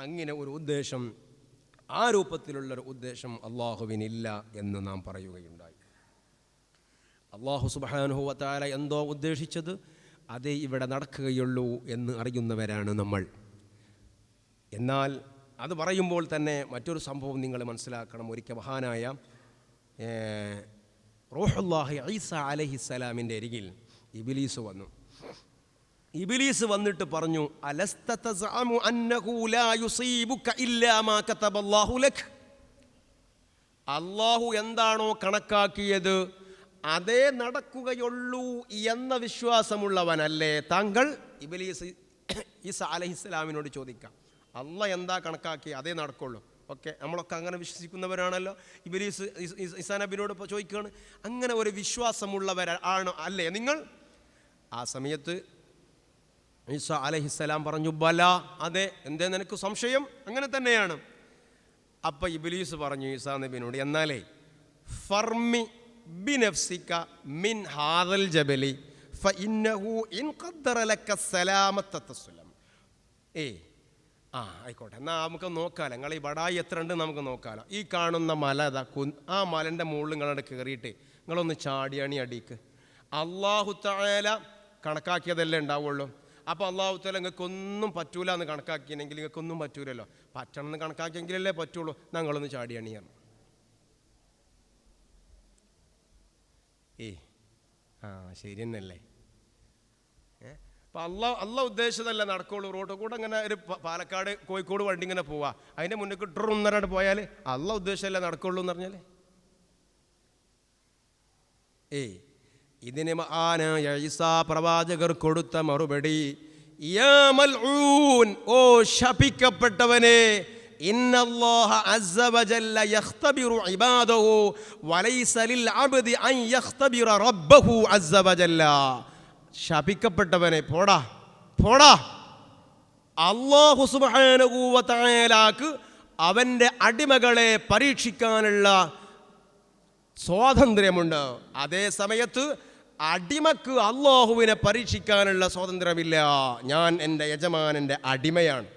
അങ്ങനെ ഒരു ഉദ്ദേശം, ആ രൂപത്തിലുള്ളൊരു ഉദ്ദേശം അള്ളാഹുവിനില്ല എന്ന് നാം പറയുകയുണ്ടായി. അള്ളാഹു സുബ്ഹാനഹു വ തആല എന്തോ ഉദ്ദേശിച്ചത് അതേ ഇവിടെ നടക്കുകയുള്ളൂ എന്ന് അറിയുന്നവരാണ് നമ്മൾ. എന്നാൽ അത് പറയുമ്പോൾ തന്നെ മറ്റൊരു സംഭവം നിങ്ങൾ മനസ്സിലാക്കണം. ഒരിക്കൽ മഹാനായ റൂഹുല്ലാഹി ഈസ അലൈഹിസ്സലാമിൻ്റെ അരികിൽ ഇബ്ലീസ് വന്നു. ഇബ്ലീസ് വന്നിട്ട് പറഞ്ഞു, അലസ്ത തസ്അമു അന്നഹു ലാ യുസീബുക ഇല്ലാ മാ കതബല്ലാഹു ലക്. അല്ലാഹു എന്താണോ കണക്കാക്കിയത് അതേ നടക്കുകയുള്ളൂ എന്ന വിശ്വാസമുള്ളവനല്ലേ താങ്കൾ? ഇബ്ലീസ് ഈസ അലൈഹിസ്സലാമിനോട് ചോദിക്കാം, അല്ലാഹ് എന്താ കണക്കാക്കി അതേ നടക്കുള്ളൂ. ഓക്കെ, നമ്മളൊക്കെ അങ്ങനെ വിശ്വസിക്കുന്നവരാണല്ലോ. ഇബ്ലീസ് ഈസാ നബിയോട് ചോദിക്കുകയാണ്, അങ്ങനെ ഒരു വിശ്വാസമുള്ളവരാണോ അല്ലേ നിങ്ങൾ? ആ സമയത്ത് ഈസാ അലൈഹിസ്സലാം പറഞ്ഞു, ബല, അതെ, എന്തേ നിനക്ക് സംശയം? അങ്ങനെ തന്നെയാണ്. അപ്പം ഇബ്ലീസ് പറഞ്ഞു ഈസാ നബിയോട്, എന്നാലേ ഫർമി ബിനഫ്സിക മിൻ ഹാദൽ ജബലി ഫഇന്നഹു ഇൻ ഖദ്ദറ ലക സലാമത തസ്ലം. ആയിക്കോട്ടെ, എന്നാൽ നമുക്ക് നോക്കാമല്ലോ, നിങ്ങൾ ഈ ബടായി എത്ര ഉണ്ട് നമുക്ക് നോക്കാമല്ലോ. ഈ കാണുന്ന മല ആ മലൻ്റെ മുകളിൽ നിങ്ങളവിടെ കയറിയിട്ട് നിങ്ങളൊന്ന് ചാടിയണി അടിക്ക്. അല്ലാഹു തആല കണക്കാക്കിയതല്ലേ ഉണ്ടാവുള്ളൂ. അപ്പോൾ അല്ലാഹു തആല നിങ്ങൾക്കൊന്നും പറ്റൂല എന്ന് കണക്കാക്കിയെങ്കിൽ നിങ്ങൾക്കൊന്നും പറ്റൂലല്ലോ. പറ്റണം എന്ന് കണക്കാക്കിയെങ്കിലല്ലേ പറ്റുള്ളൂ. ഞങ്ങളൊന്ന് ചാടിയണിയാണ്. ശരി തന്നെയല്ലേ? അപ്പം അല്ല ഉദ്ദേശിച്ചതല്ല നടക്കുള്ളൂ. റോഡ് കൂടെ ഇങ്ങനെ ഒരു പാലക്കാട് കോഴിക്കോട് വണ്ടി ഇങ്ങനെ പോവാ, അതിൻ്റെ മുന്നിൽ കിട്ടൊന്നരാണ്ട് പോയാൽ അല്ല ഉദ്ദേശമല്ല നടക്കുള്ളൂ എന്ന് പറഞ്ഞാൽ ഇതിന് മഹാനായ ഈസാ പ്രവാചകർ കൊടുത്ത മറുപടി, യാ മൽഊൻ, ഓ ശപിക്കപ്പെട്ടവനെ, ഇന്നല്ലാഹ അസ്സ വജല്ല യഖ്തബിറു ഇബാദഹു വലൈസ ലിൽ അബ്ദി അൻ യഖ്തബിറ റബ്ബഹു അസ്സ വജല്ല. ശപിക്കപ്പെട്ടവനെ, പോടാ പോടാ. അല്ലാഹു സുബ്ഹാനഹു വ തആലക്ക് അവൻ്റെ അടിമകളെ പരീക്ഷിക്കാനുള്ള സ്വാതന്ത്ര്യമുണ്ട്. അതേ സമയത്ത് അടിമക്ക് അല്ലാഹുവിനെ പരീക്ഷിക്കാനുള്ള സ്വാതന്ത്ര്യമില്ല. ഞാൻ എൻ്റെ യജമാനൻ്റെ അടിമയാണ്.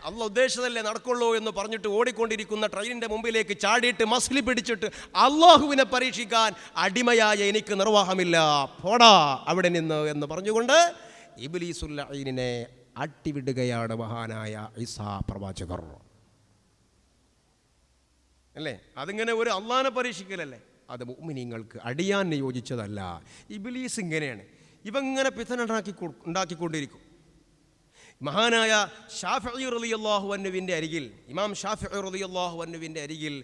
അല്ല ഉദ്ദേശിച്ചതല്ലേ നടക്കുള്ളൂ എന്ന് പറഞ്ഞിട്ട് ഓടിക്കൊണ്ടിരിക്കുന്ന ട്രെയിനിൻ്റെ മുമ്പിലേക്ക് ചാടിയിട്ട് മസ്ലി പിടിച്ചിട്ട് അല്ലാഹുവിനെ പരീക്ഷിക്കാൻ അടിമയായ എനിക്ക് നിർവാഹമില്ല, പോടാ അവിടെ നിന്ന് എന്ന് പറഞ്ഞുകൊണ്ട് ഇബ്ലീസുൽ ലഈനിനെ അട്ടിവിടുകയാണ് മഹാനായ ഈസാ പ്രവാചകർ. അല്ലേ? അതിങ്ങനെ ഒരു അള്ളാനെ പരീക്ഷിക്കലല്ലേ? അത് മുഅ്മിനീങ്ങൾക്ക് അടിയാൻ യോജിച്ചതല്ല. ഇബ്ലീസ് ഇങ്ങനെയാണ്, ഇവങ്ങനെ ഉണ്ടാക്കിക്കൊണ്ടിരിക്കും. മഹാനായ ഷാഫിഈ റളിയല്ലാഹു അൻഹുവിൻ്റെ അരികിൽ, ഇമാം ഷാഫിഈ റളിയല്ലാഹു അൻഹുവിൻ്റെ അരികിൽ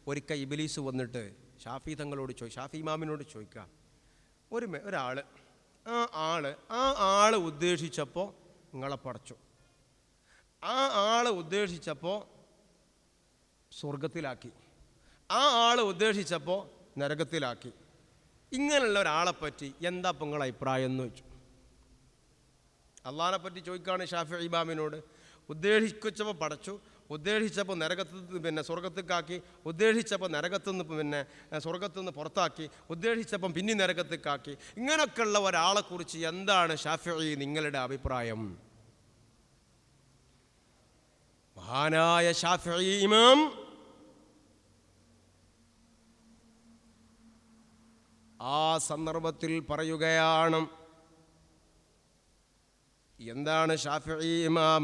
ഒരിക്കൽ ഇബ്ലീസ് വന്നിട്ട് ഷാഫി തങ്ങളോട് ഷാഫി ഇമാമിനോട് ചോദിക്കുക, ഒരാൾ ആ ആള് ഉദ്ദേശിച്ചപ്പോൾ നിങ്ങളെ പടച്ചു, ആ ആളെ ഉദ്ദേശിച്ചപ്പോൾ സ്വർഗത്തിലാക്കി, ആ ആളെ ഉദ്ദേശിച്ചപ്പോൾ നരകത്തിലാക്കി. ഇങ്ങനെയുള്ള ഒരാളെപ്പറ്റി എന്താ ഇപ്പം നിങ്ങളുടെ അഭിപ്രായം എന്ന് വെച്ചു. അള്ളാഹിനെ പറ്റി ചോദിക്കുകയാണ് ഷാഫിഈ ഇമാമിനോട്. ഉദ്ദേശിച്ചപ്പോൾ പടച്ചു, ഉദ്ദേശിച്ചപ്പോൾ സ്വർഗത്തേക്കാക്കി, ഉദ്ദേശിച്ചപ്പോൾ നരകത്തുനിന്ന് സ്വർഗത്തുനിന്ന് പുറത്താക്കി, ഉദ്ദേശിച്ചപ്പം പിന്നെ നരകത്തേക്കാക്കി. ഇങ്ങനെയൊക്കെയുള്ള ഒരാളെക്കുറിച്ച് എന്താണ് ഷാഫിഈ നിങ്ങളുടെ അഭിപ്രായം? മഹാനായ ഷാഫിഈ ഇമാം ആ സന്ദർഭത്തിൽ പറയുകയാണ്. എന്താണ് ഷാഫിഈ ഇമാം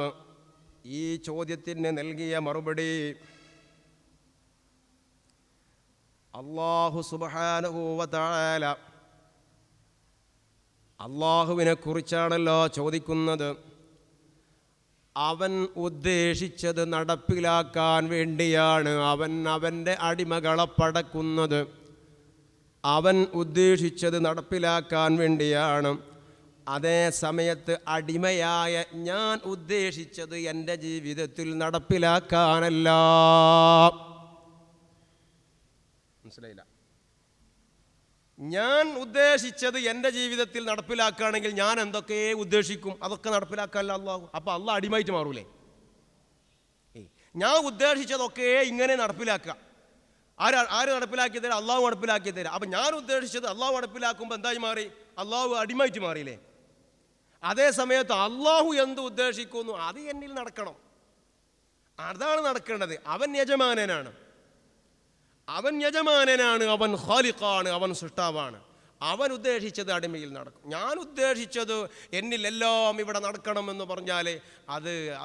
ഈ ചോദ്യത്തിന് നൽകിയ മറുപടി? അല്ലാഹു സുബ്ഹാനഹു വ തആല അല്ലാഹുവിനെ കുറിച്ചാണല്ലോ ചോദിക്കുന്നത്. അവൻ ഉദ്ദേശിച്ചത് നടപ്പിലാക്കാൻ വേണ്ടിയാണ് അവൻ്റെ അടിമകളെ പടക്കുന്നത്. അവൻ ഉദ്ദേശിച്ചത് നടപ്പിലാക്കാൻ വേണ്ടിയാണ്. അതേ സമയത്ത് അടിമയായ ഞാൻ ഉദ്ദേശിച്ചത് എൻ്റെ ജീവിതത്തിൽ നടപ്പിലാക്കാനല്ല. മനസ്സിലായില്ല? ഞാൻ ഉദ്ദേശിച്ചത് എൻ്റെ ജീവിതത്തിൽ നടപ്പിലാക്കുകയാണെങ്കിൽ ഞാൻ എന്തൊക്കെ ഉദ്ദേശിക്കും അതൊക്കെ നടപ്പിലാക്കാനല്ല അള്ളാഹു. അപ്പം അള്ളാഹ് അടിമയായിട്ട് മാറൂലേ? ഞാൻ ഉദ്ദേശിച്ചതൊക്കെ ഇങ്ങനെ നടപ്പിലാക്കുക. ആര് നടപ്പിലാക്കി തരാം? അള്ളാഹു നടപ്പിലാക്കി തരാം. അപ്പം ഞാൻ ഉദ്ദേശിച്ചത് അള്ളാഹു നടപ്പിലാക്കുമ്പോൾ എന്തായി മാറി? അള്ളാഹു അടിമയായിട്ട് മാറിയില്ലേ? അതേ സമയത്ത് അള്ളാഹു എന്ത് ഉദ്ദേശിക്കുന്നു അത് എന്നിൽ നടക്കണം. അതാണ് നടക്കേണ്ടത്. അവൻ യജമാനനാണ്, അവൻ ഖാലിഖാണ്, അവൻ സൃഷ്ടാവാണ്. അവൻ ഉദ്ദേശിച്ചത് അടിമയിൽ നടക്കും. ഞാൻ ഉദ്ദേശിച്ചത് എന്നിലെല്ലാം ഇവിടെ നടക്കണമെന്ന് പറഞ്ഞാൽ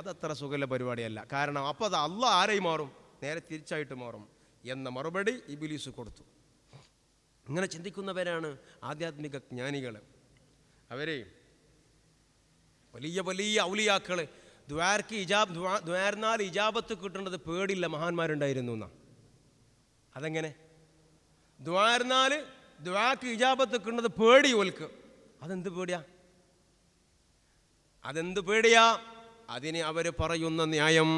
അതത്ര സുഖല പരിപാടിയല്ല. കാരണം അപ്പോൾ അത് അള്ളാഹ് ആരായി മാറും? നേരെ തിരിച്ചായിട്ട് മാറും എന്ന മറുപടി ഇബ്ലീസ് കൊടുത്തു. ഇങ്ങനെ ചിന്തിക്കുന്നവരാണ് ആധ്യാത്മിക ജ്ഞാനികൾ. അവരെ വലിയ വലിയ ഔലിയാക്കൾ ദ്വാർന്നാൽ ഇജാബത്ത് കിട്ടേണ്ടത് പേടില്ല മഹാന്മാരുണ്ടായിരുന്നു എന്നാ. അതെങ്ങനെ? ദ്വാക്ക് ഇജാബത്ത് കിട്ടുന്നത് പേടി ഓൽക്ക്. അതെന്ത് പേടിയാ? അതിന് അവർ പറയുന്ന ന്യായം,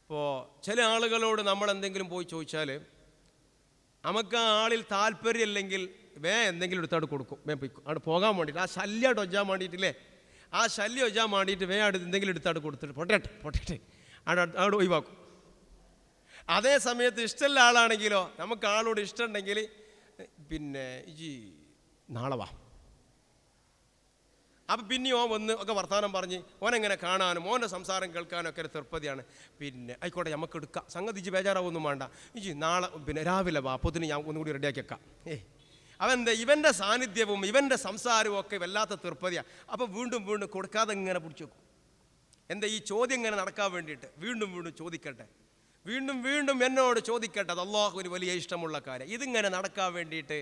ഇപ്പോൾ ചില ആളുകളോട് നമ്മൾ എന്തെങ്കിലും പോയി ചോദിച്ചാൽ നമുക്ക് ആ ആളിൽ താല്പര്യമില്ലെങ്കിൽ എന്തെങ്കിലും എടുത്തോട് കൊടുക്കും. അവിടെ പോകാൻ വേണ്ടിയിട്ട്, ആ ശല്യം ഒജ്ജാൻ വേണ്ടിയിട്ടില്ലേ, ആ ശല്യം ഒജ്ജാൻ വേണ്ടിയിട്ട് എന്തെങ്കിലും എടുത്തോട് കൊടുത്തിട്ട് പൊട്ടട്ടെ അവിടെ ഒഴിവാക്കും. അതേ സമയത്ത് ഇഷ്ടമുള്ള ആളാണെങ്കിലോ, നമുക്ക് ആളോട് ഇഷ്ടമുണ്ടെങ്കിൽ നാളെ വാ. അപ്പം പിന്നെ ഓൻ വന്ന് ഒക്കെ വർത്തമാനം പറഞ്ഞ് ഓനെങ്ങനെ കാണാനും ഓൻ്റെ സംസാരം കേൾക്കാനും ഒക്കെ ഒരു തൃപ്തിയാണ്. ആയിക്കോട്ടെ നമുക്ക് എടുക്കാം, സംഗതി ബേജാറാവൊന്നും വേണ്ട, നാളെ രാവിലെ വാ, പൊതിന് ഞാൻ ഒന്നുകൂടി റെഡിയാക്കി വെക്കാം. ഇവൻ്റെ സാന്നിധ്യവും ഇവൻ്റെ സംസാരവും ഒക്കെ വല്ലാത്ത തൃപ്തിയാണ്. അപ്പോൾ വീണ്ടും കൊടുക്കാതെ ഇങ്ങനെ പിടിച്ചു വെക്കും. ഈ ചോദ്യം ഇങ്ങനെ നടക്കാൻ വേണ്ടിയിട്ട് വീണ്ടും ചോദിക്കട്ടെ, വീണ്ടും എന്നോട് ചോദിക്കട്ടെ. അത് അള്ളാഹുവിന് വലിയ ഇഷ്ടമുള്ള കാര്യം. ഇതിങ്ങനെ നടക്കാൻ വേണ്ടിയിട്ട്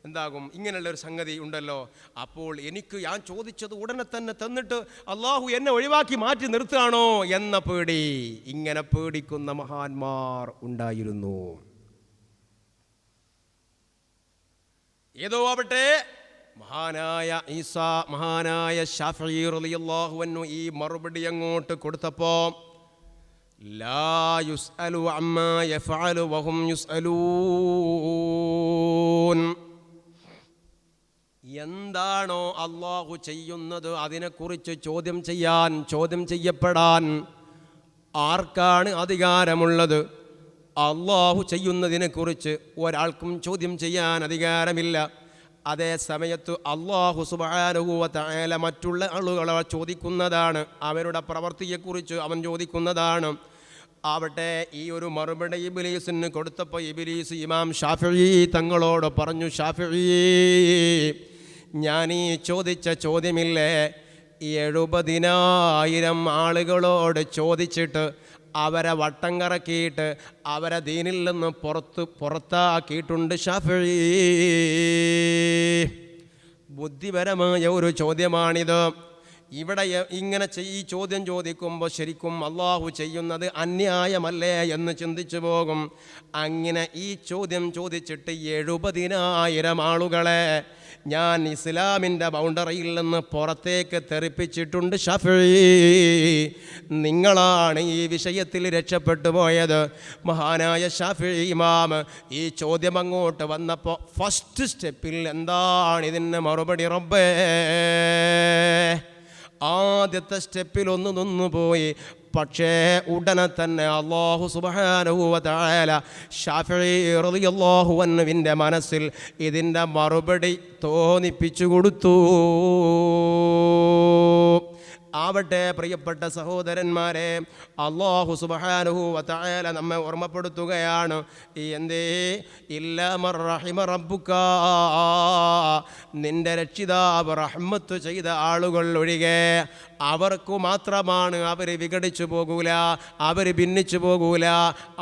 എന്താകും? ഇങ്ങനെയുള്ളൊരു സംഗതി ഉണ്ടല്ലോ. അപ്പോൾ ഞാൻ ചോദിച്ചത് ഉടനെ തന്നെ തന്നിട്ട് അള്ളാഹു എന്നെ ഒഴിവാക്കി മാറ്റി നിർത്തുകയാണോ എന്ന പേടി. ഇങ്ങനെ പേടിക്കുന്ന മഹാന്മാർ ഉണ്ടായിരുന്നു. ഏതോ ആവട്ടെ, മഹാനായ ശാഫിഈ റളിയല്ലാഹു അൻഹു ഈ മറുപടി അങ്ങോട്ട് കൊടുത്തപ്പോൾ ലാ യുസ്അലു അമ്മാ യഫഅലു വഹും യുസ്അലൂൻ, എന്താണോ അള്ളാഹു ചെയ്യുന്നത് അതിനെക്കുറിച്ച് ചോദ്യം ചെയ്യപ്പെടാൻ ആർക്കാണ് അധികാരമുള്ളത്? അള്ളാഹു ചെയ്യുന്നതിനെക്കുറിച്ച് ഒരാൾക്കും ചോദ്യം ചെയ്യാൻ അധികാരമില്ല. അതേ സമയത്ത് അള്ളാഹു സുബ്ഹാനഹു വ തആല മറ്റുള്ള ആളുകളെ ചോദിക്കുന്നതാണ്, അവരുടെ പ്രവൃത്തിയെക്കുറിച്ച് അവൻ ചോദിക്കുന്നതാണ്. ആവട്ടെ, ഈ ഒരു മറുപടി ഇബ്ലീസിന് കൊടുത്തപ്പോൾ ഇബ്ലീസ് ഇമാം ഷാഫിഈ തങ്ങളോട് പറഞ്ഞു, ഷാഫിഈ, ഞാൻ ഈ ചോദിച്ച ചോദ്യമില്ലേ 70,000 ആളുകളോട് ചോദിച്ചിട്ട് അവരെ വട്ടം കറക്കിയിട്ട് അവരെ ദീനിൽ നിന്ന് പുറത്താക്കിയിട്ടുണ്ട് ഷാഫിഈ. ബുദ്ധിപരമായ ഒരു ചോദ്യമാണിത്. ഇവിടെ ഇങ്ങനെ ഈ ചോദ്യം ചോദിക്കുമ്പോൾ ശരിക്കും അള്ളാഹു ചെയ്യുന്നത് അന്യായമല്ലേ എന്ന് ചിന്തിച്ചു പോകും. അങ്ങനെ ഈ ചോദ്യം ചോദിച്ചിട്ട് 70,000 ആളുകളെ ഞാൻ ഇസ്ലാമിൻ്റെ ബൗണ്ടറിയിൽ നിന്ന് പുറത്തേക്ക് തെറിപ്പിച്ചിട്ടുണ്ട് ഷാഫിഈ. നിങ്ങളാണ് ഈ വിഷയത്തിൽ രക്ഷപ്പെട്ടു പോയത്. മഹാനായ ശാഫിഈ ഇമാം ഈ ചോദ്യം അങ്ങോട്ട് വന്നപ്പോൾ ഫസ്റ്റ് സ്റ്റെപ്പിൽ എന്താണ് ഇതിന് മറുപടി? റബ്ബേ, ആദ്യത്തെ സ്റ്റെപ്പിൽ ഒന്ന് നിന്നുപോയി. പക്ഷേ ഉടനെ തന്നെ അല്ലാഹു സുബ്ഹാനഹു വ തആല ശാഫിഈ റളിയല്ലാഹു അൻഹുവിൻ്റെ മനസ്സിൽ ഇതിൻ്റെ മറുപടി തോന്നിപ്പിച്ചു കൊടുത്തു. ആവട്ടെ പ്രിയപ്പെട്ട സഹോദരന്മാരെ, അല്ലാഹു സുബ്ഹാനഹു വ തആല നമ്മെ ഓർമ്മപ്പെടുത്തുകയാണ്. എന്തേ? ഇല്ലാ മർ റഹിമ റബ്ബുക, നിന്റെ രക്ഷിതാവ് റഹ്മത്ത് ചെയ്ത ആളുകൾ ഒഴികെ അവർക്കു മാത്രമാണ്. അവർ വിഘടിച്ചു പോകൂല, അവർ ഭിന്നിച്ചു പോകൂല.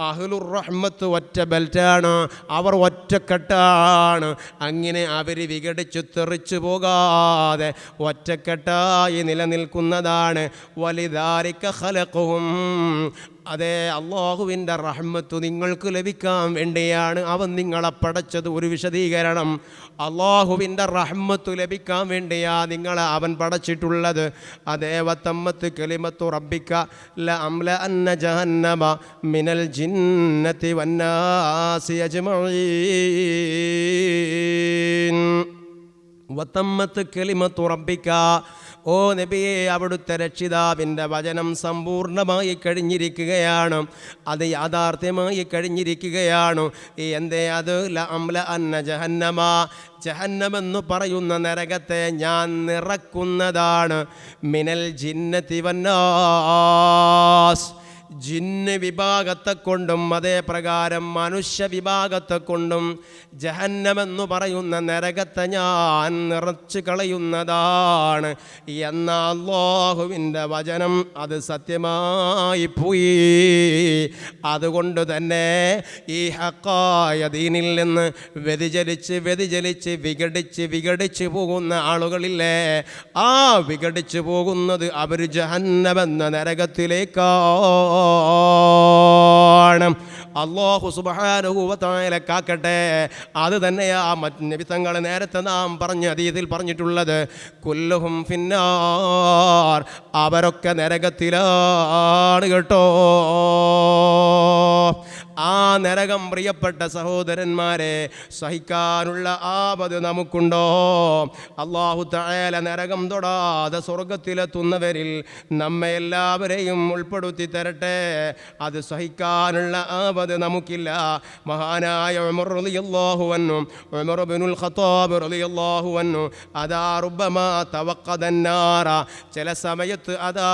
അഹ്ലുർ റഹ്മത്ത് ഒറ്റ ബെൽറ്റാണ്, അവർ ഒറ്റക്കെട്ടാണ്. അങ്ങനെ അവർ വിഘടിച്ചു തെറിച്ചു പോകാതെ ഒറ്റക്കെട്ടായി നിലനിൽക്കുന്നതാണ്. വലിദാലിക ഖലഖുഹും, അതെ, അള്ളാഹുവിൻ്റെ റഹ്മത്ത് നിങ്ങൾക്ക് ലഭിക്കാൻ വേണ്ടിയാണ് അവൻ നിങ്ങളെ പടച്ചത്. ഒരു വിശദീകരണം, അള്ളാഹുവിൻ്റെ റഹ്മത്ത് ലഭിക്കാൻ വേണ്ടിയാ നിങ്ങളെ അവൻ പടച്ചിട്ടുള്ളത്. അതേ, വതമ്മത്ത് കലിമത്തു റബ്ബിക ലഅംല അന്ന ജഹന്നമ മിനൽ ജിന്നതി വന്നാസി അജ്മഈൻ. വതമ്മത്ത് കലിമത്തു റബ്ബിക, ഓ നബിയെ, അവിടുത്തെ രക്ഷിതാവിൻ്റെ വചനം സമ്പൂർണ്ണമായി കഴിഞ്ഞിരിക്കുകയാണ്, അത് യാഥാർത്ഥ്യമായി കഴിഞ്ഞിരിക്കുകയാണ്. എന്തേ അത്? ലഅംല അന്ന ജഹന്നമ, ജഹന്നമെന്ന് പറയുന്ന നരകത്തെ ഞാൻ നിറക്കുന്നതാണ്. മിനൽ ജിന്നതി വന്നാസ്, ജിന്ന് വിഭാഗത്തെ കൊണ്ടും അതേ പ്രകാരം മനുഷ്യ വിഭാഗത്തെ കൊണ്ടും ജഹന്നമെന്നു പറയുന്ന നരകത്തെ ഞാൻ നിറച്ചു കളയുന്നതാണ് എന്ന അല്ലാഹുവിൻ്റെ വചനം അത് സത്യമായി പോയി. അതുകൊണ്ട് തന്നെ ഈ ഹഖായ ദീനിൽ നിന്ന് വ്യതിചലിച്ച് വിഘടിച്ച് പോകുന്ന ആളുകളില്ലേ, ആ വിഘടിച്ച് പോകുന്നത് അവർ ജഹന്നമെന്ന നരകത്തിലേക്കാണ്. അല്ലാഹു സുബ്ഹാനഹു വ തആല കാക്കട്ടെ. അത് തന്നെയാ നബി തങ്ങൾ നേരത്തെ നാം പറഞ്ഞ ഹദീസിൽ പറഞ്ഞിട്ടുള്ളത്, കുല്ലുഹും ഫിന്നാർ, അവരൊക്കെ നരകത്തിലാണ് കേട്ടോ. ആ നരകം പ്രിയപ്പെട്ട സഹോദരന്മാരെ സഹിക്കാനുള്ള ആപത് നമുക്കുണ്ടോ? അല്ലാഹു തആല നരകം തൊടാതെ സ്വർഗത്തിലെത്തുന്നവരിൽ നമ്മെ എല്ലാവരെയും ഉൾപ്പെടുത്തി തരട്ടെ. അത് സഹിക്കാനുള്ള ആപത് നമുക്കില്ല. മഹാനായ ഉമർ റളിയല്ലാഹു അൻഹു, ഉമർ ഇബ്നുൽ ഖത്താബ് റളിയല്ലാഹു അൻഹു, അതാ റുബ്ബമാ തവഖദന്നാറ, ചില സമയത്ത് അതാ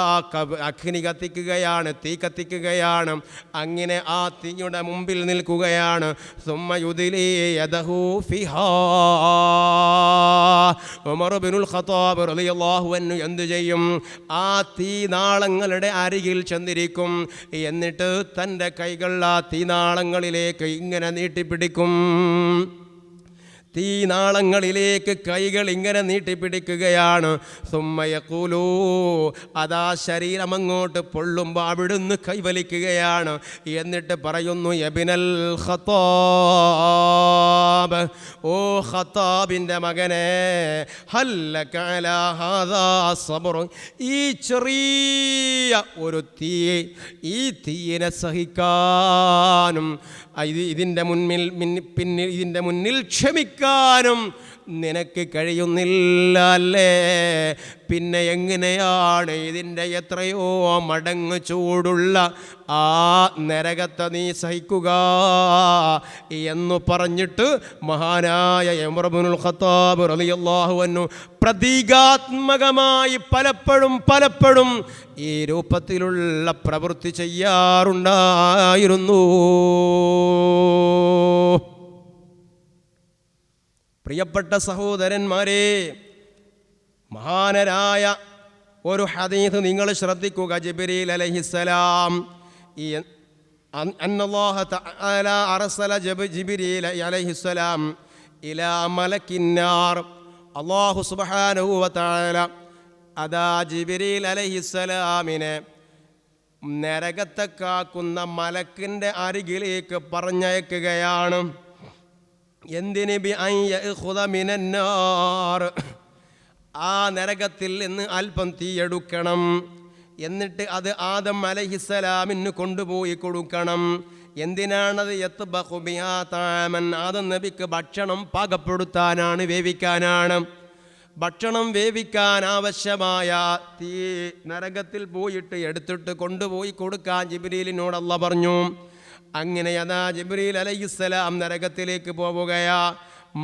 അഗ്നി കത്തിക്കുകയാണ്, തീ കത്തിക്കുകയാണ്. അങ്ങനെ ആ തീയുടെ മുമ്പിൽ നിൽക്കുകയാണ്. സുമ്മ യുദ്ലി യദഹു ഫിഹാ, ഉമർ ഇബ്നുൽ ഖത്താബ് റളിയല്ലാഹു അൻഹു എന്തു ചെയ്യും? ആ തീനാളങ്ങളുടെ അരികിൽ ചെന്നിരിക്കും. എന്നിട്ട് തൻ്റെ കൈകൾ ആ തീനാളങ്ങളിലേക്ക് ഇങ്ങനെ നീട്ടിപ്പിടിക്കും. തീനാളങ്ങളിലേക്ക് കൈകൾ ഇങ്ങനെ നീട്ടിപ്പിടിക്കുകയാണ്. സുമ്മയഖൂലൂ, അതാ ശരീരം അങ്ങോട്ട് പൊള്ളുമ്പോൾ അവിടുന്ന് കൈവലിക്കുകയാണ്. എന്നിട്ട് പറയുന്നു, യബ്നൽ ഖത്താബ്, ഓ ഖത്താബിൻ്റെ മകനെ, ഹല്ലക അലാ ഹാദാ സബ്ർ, ഈ ചെറിയ ഒരു തീ, ഈ തീയിനെ സഹിക്കാനും ഇതിൻ്റെ മുന്നിൽ ക്ഷമിക്കാനും നിനക്ക് കഴിയുന്നില്ല അല്ലേ? പിന്നെ എങ്ങനെയാണ് ഇതിൻ്റെ എത്രയോ മടങ്ങ് ചൂടുള്ള ആ നരകത്തെ നീ സഹിക്കുക എന്ന് പറഞ്ഞിട്ട് മഹാനായ ഉമർ ഇബ്നുൽ ഖത്താബ് റളിയല്ലാഹു അൻഹു പ്രതീകാത്മകമായി പലപ്പോഴും ഈ രൂപത്തിലുള്ള പ്രവൃത്തി ചെയ്യാറുണ്ടായിരുന്നു. പ്രിയപ്പെട്ട സഹോദരന്മാരെ, മഹാനരായ ഒരു ഹദീസ് നിങ്ങൾ ശ്രദ്ധിക്കുക. ജിബ്രീൽ അലൈഹിസ്സലാം, അന്നല്ലാഹ തആല അർസല ജിബ്രീൽ അലൈഹിസ്സലാം ഇലാ മലക്കിന്നാർ, അല്ലാഹു സുബ്ഹാനഹു വ തആല അതാ ജിബ്രീൽ അലൈഹിസ്സലാമിനെ നരകത്തെ കാക്കുന്ന മലക്കിൻ്റെ അരികിലേക്ക് പറഞ്ഞയക്കുകയാണ്. എന്തിന്? ബി അൻ യഖുദ മിനന്നാർ, ആ നരകത്തിൽ നിന്ന് അല്പം തീയെടുക്കണം. എന്നിട്ട് അത് ആദം അലൈഹിസ്സലാമിന് കൊണ്ടുപോയി കൊടുക്കണം. എന്തിനാണത്? യത്ബഖു ബിഹാ തഅമൻ, ആദം നബിക്ക് ഭക്ഷണം പാകപ്പെടുത്താനാണ്, വേവിക്കാനാണ്. ഭക്ഷണം വേവിക്കാൻ ആവശ്യമായ തീ നരകത്തിൽ പോയിട്ട് എടുത്തിട്ട് കൊണ്ടുപോയി കൊടുക്കാൻ ജിബ്രീലിനോട് അല്ലാഹ് പറഞ്ഞു. അങ്ങനെ അതാ ജിബ്രീൽ അലൈഹിസ്സലാം നരകത്തിലേക്ക് പോവുകയാ.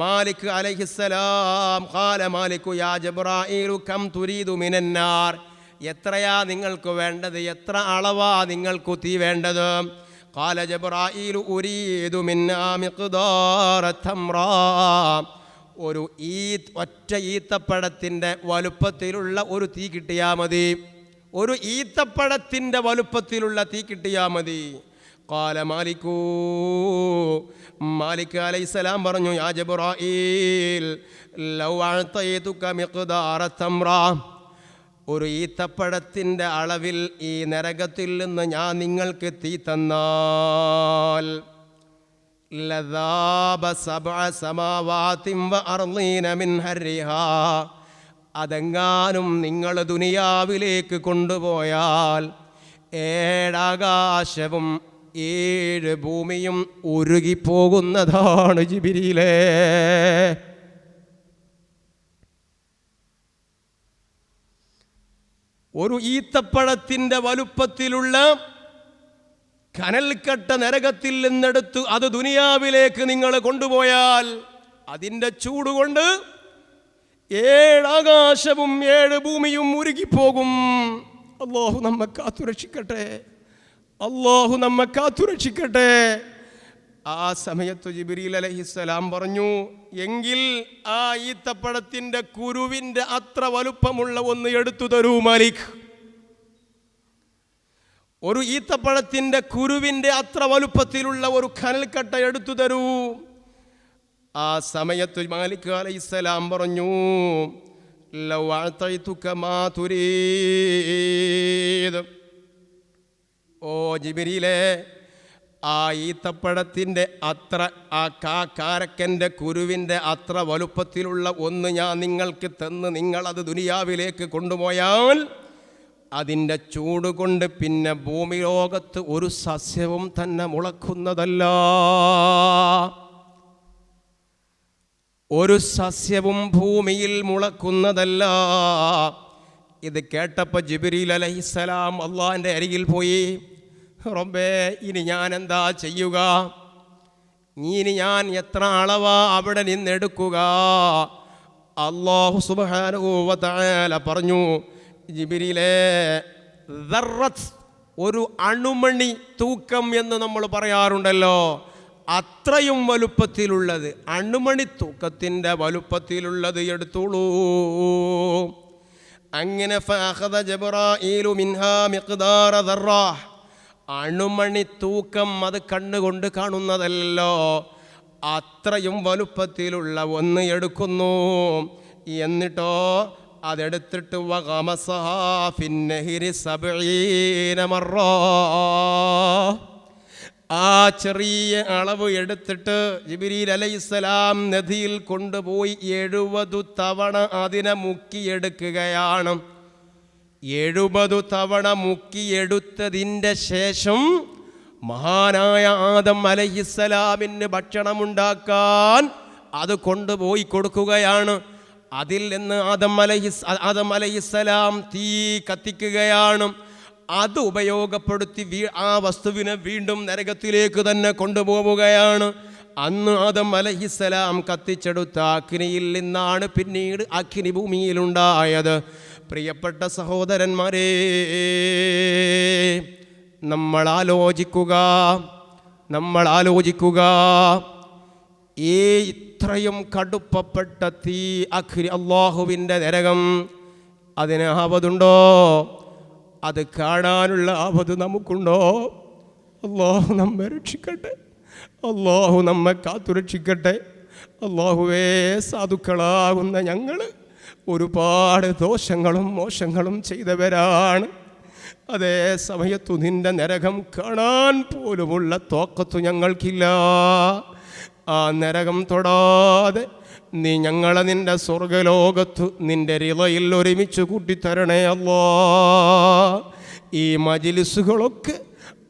മാലിക് അലൈഹിസ്സലാം ഖാല മാലികു യാ ജിബ്രാഈലു കം തുരീദു മിനന്നാർ, എത്രയാ നിങ്ങൾക്ക് വേണ്ടത്, എത്ര അളവാ നിങ്ങൾക്ക് തീ വേണ്ടത്? ഖാല ജിബ്രാഈലു ഉരീദു മിന്നാ മിഖ്ദാറ തംറാ, ഒരു ഒറ്റ ഈത്തപ്പഴത്തിൻ്റെ വലുപ്പത്തിലുള്ള ഒരു തീ കിട്ടിയാൽ മതി, ഒരു ഈത്തപ്പഴത്തിൻ്റെ വലുപ്പത്തിലുള്ള തീ കിട്ടിയാൽ മതി. ഖാല മാലിക് അലൈഹിസ്സലാം പറഞ്ഞു, യാ ജിബ്രാഈൽ ലൗ അഅതൈതുക മിഖ്ദാറ തംറാ, ഒരു ഈത്തപ്പഴത്തിൻ്റെ അളവിൽ ഈ നരകത്തിൽ നിന്ന് ഞാൻ നിങ്ങൾക്ക് തീ തന്നാൽ ലദാബ സബ്അ സമാവാതിൻ വഅർളീന മിൻ ഹർരിഹാ, അതെങ്ങാനും നിങ്ങൾ ദുനിയാവിലേക്ക് കൊണ്ടുപോയാൽ 7 ആകാശവും 7 ഭൂമിയും ഉരുകിപ്പോകുന്നതാണ് ജിബ്രീലേ. ഒരു ഈത്തപ്പഴത്തിൻ്റെ വലുപ്പത്തിലുള്ള കനൽക്കട്ട നരകത്തിൽ നിന്നെടുത്ത് അത് ദുനിയാവിലേക്ക് നിങ്ങൾ കൊണ്ടുപോയാൽ അതിൻ്റെ ചൂടുകൊണ്ട് 7 ആകാശവും 7 ഭൂമിയും ഉരുകിപ്പോകും. അല്ലാഹു നമ്മെ കാത്തുരക്ഷിക്കട്ടെ, അല്ലാഹു നമ്മെ കാത്തുരക്ഷിക്കട്ടെ. ആ സമയത്ത് ജിബ്രീൽ അലൈഹിസ്സലാം പറഞ്ഞു, എങ്കിൽ ആ ഈത്തപ്പഴത്തിൻ്റെ കുരുവിൻ്റെ അത്ര വലുപ്പമുള്ള ഒന്ന് എടുത്തു തരൂ മാലിക്. ഒരു ഈത്തപ്പഴത്തിൻ്റെ കുരുവിൻ്റെ അത്ര വലുപ്പത്തിലുള്ള ഒരു കനൽക്കട്ട എടുത്തു തരൂ. ആ സമയത്ത് മാലിക് അലൈഹിസ്സലാം പറഞ്ഞു, ലൗ അഅതൈതുക മാ തുരീദ്, ഓ ജിബ്രീലേ, ആ ഈത്തപ്പഴത്തിൻ്റെ അത്ര, ആ കാരക്കൻ്റെ കുരുവിൻ്റെ അത്ര വലുപ്പത്തിലുള്ള ഒന്ന് ഞാൻ നിങ്ങൾക്ക് തന്ന് നിങ്ങളത് ദുനിയാവിലേക്ക് കൊണ്ടുപോയാൽ അതിൻ്റെ ചൂട് കൊണ്ട് പിന്നെ ഭൂമി ലോകത്ത് ഒരു സസ്യവും തന്നെ മുളക്കുന്നതല്ല, ഒരു സസ്യവും ഭൂമിയിൽ മുളക്കുന്നതല്ല. ഇത് കേട്ടപ്പോൾ ജിബ്രീൽ അലൈഹിസ്സലാം അള്ളാഹിൻ്റെ അരികിൽ പോയി, റബ്ബേ, ഇനി ഞാൻ എന്താ ചെയ്യുക? ഇനി ഞാൻ എത്ര അളവാ അവിടെ നിന്നെടുക്കുക? അല്ലാഹു സുബ്ഹാനഹു വ തആല പറഞ്ഞു, ജിബ്രീലേ, ദർറത്ത്, ഒരു അണുമണി തൂക്കം എന്ന് നമ്മൾ പറയാറുണ്ടല്ലോ, അത്രയും വലുപ്പത്തിലുള്ളത്, അണുമണി തൂക്കത്തിൻ്റെ വലുപ്പത്തിലുള്ളത് എടുത്തോളൂ. അങ്ങനെ ഫഅഖദ ജിബ്രാഈലു മിൻഹാ മിഖ്ദാറ ദർറ, അണുമണി തൂക്കം, അത് കണ്ണുകൊണ്ട് കാണുന്നതല്ലോ, അത്രയും വലുപ്പത്തിലുള്ള ഒന്ന് എടുക്കുന്നു. എന്നിട്ടോ അതെടുത്തിട്ട് വഗമസഹാ ഫിന്നഹിരി 70 മറ, ആ ചെറിയ അളവ് എടുത്തിട്ട് ജിബ്രീൽ അലൈഹിസ്സലാം നദിയിൽ കൊണ്ടുപോയി 70 തവണ അതിനെ മുക്കിയെടുക്കുകയാണ്. 70 തവണ മുക്കിയെടുത്തതിൻ്റെ ശേഷം മഹാനായ ആദം അലൈഹിസ്സലാമിന് ഭക്ഷണമുണ്ടാക്കാൻ അത് കൊണ്ടുപോയി കൊടുക്കുകയാണ്. അതിൽ നിന്ന് ആദം അലൈഹിസ്സലാം തീ കത്തിക്കുകയാണ്. അത് ഉപയോഗപ്പെടുത്തി ആ വസ്തുവിനെ വീണ്ടും നരകത്തിലേക്ക് തന്നെ കൊണ്ടുപോവുകയാണ്. അന്ന് ആദം അലൈഹിസ്സലാം കത്തിച്ചെടുത്ത അഗ്നിയിൽ നിന്നാണ് പിന്നീട് അഗ്നി ഭൂമിയിലുണ്ടായത്. പ്രിയപ്പെട്ട സഹോദരന്മാരെ, നമ്മൾ ആലോചിക്കുക, ഈ ഇത്രയും കടുപ്പപ്പെട്ട തീ, അഗ്നി, അള്ളാഹുവിൻ്റെ നരകം, അതിന് ആപതുണ്ടോ? അത് കാണാനുള്ള ആപത് നമുക്കുണ്ടോ? അള്ളാഹു നമ്മെ രക്ഷിക്കട്ടെ, അള്ളാഹു നമ്മെ കാത്തുരക്ഷിക്കട്ടെ. അള്ളാഹുവേ, സാധുക്കളാകുന്ന ഞങ്ങൾ ഒരുപാട് ദോഷങ്ങളും മോശങ്ങളും ചെയ്തവരാണ്. അതേ സമയത്തു നിൻ്റെ നരകം കാണാൻ പോലുമുള്ള തോക്കത്തു ഞങ്ങൾക്കില്ല. ആ നരകം തൊടാതെ നീ ഞങ്ങളെ നിൻ്റെ സ്വർഗലോകത്തു നിൻ്റെ റിളയിൽ ഒരുമിച്ച് കൂട്ടിത്തരണേ അല്ലാ. ഈ മജ്‌ലിസുകളൊക്കെ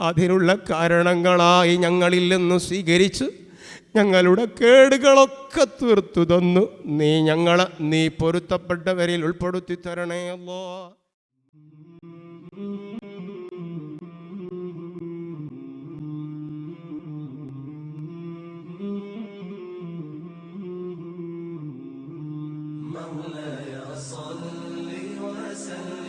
അതിനുള്ള കാരണങ്ങളായി ഞങ്ങളിൽ നിന്ന് സ്വീകരിച്ച് ഞങ്ങളുടെ കേടുകളൊക്കെ തീർത്തു തന്നു നീ പൊരുത്തപ്പെട്ടവരിൽ ഉൾപ്പെടുത്തി തരണേ അല്ലാഹ്. مولاي صل وسلم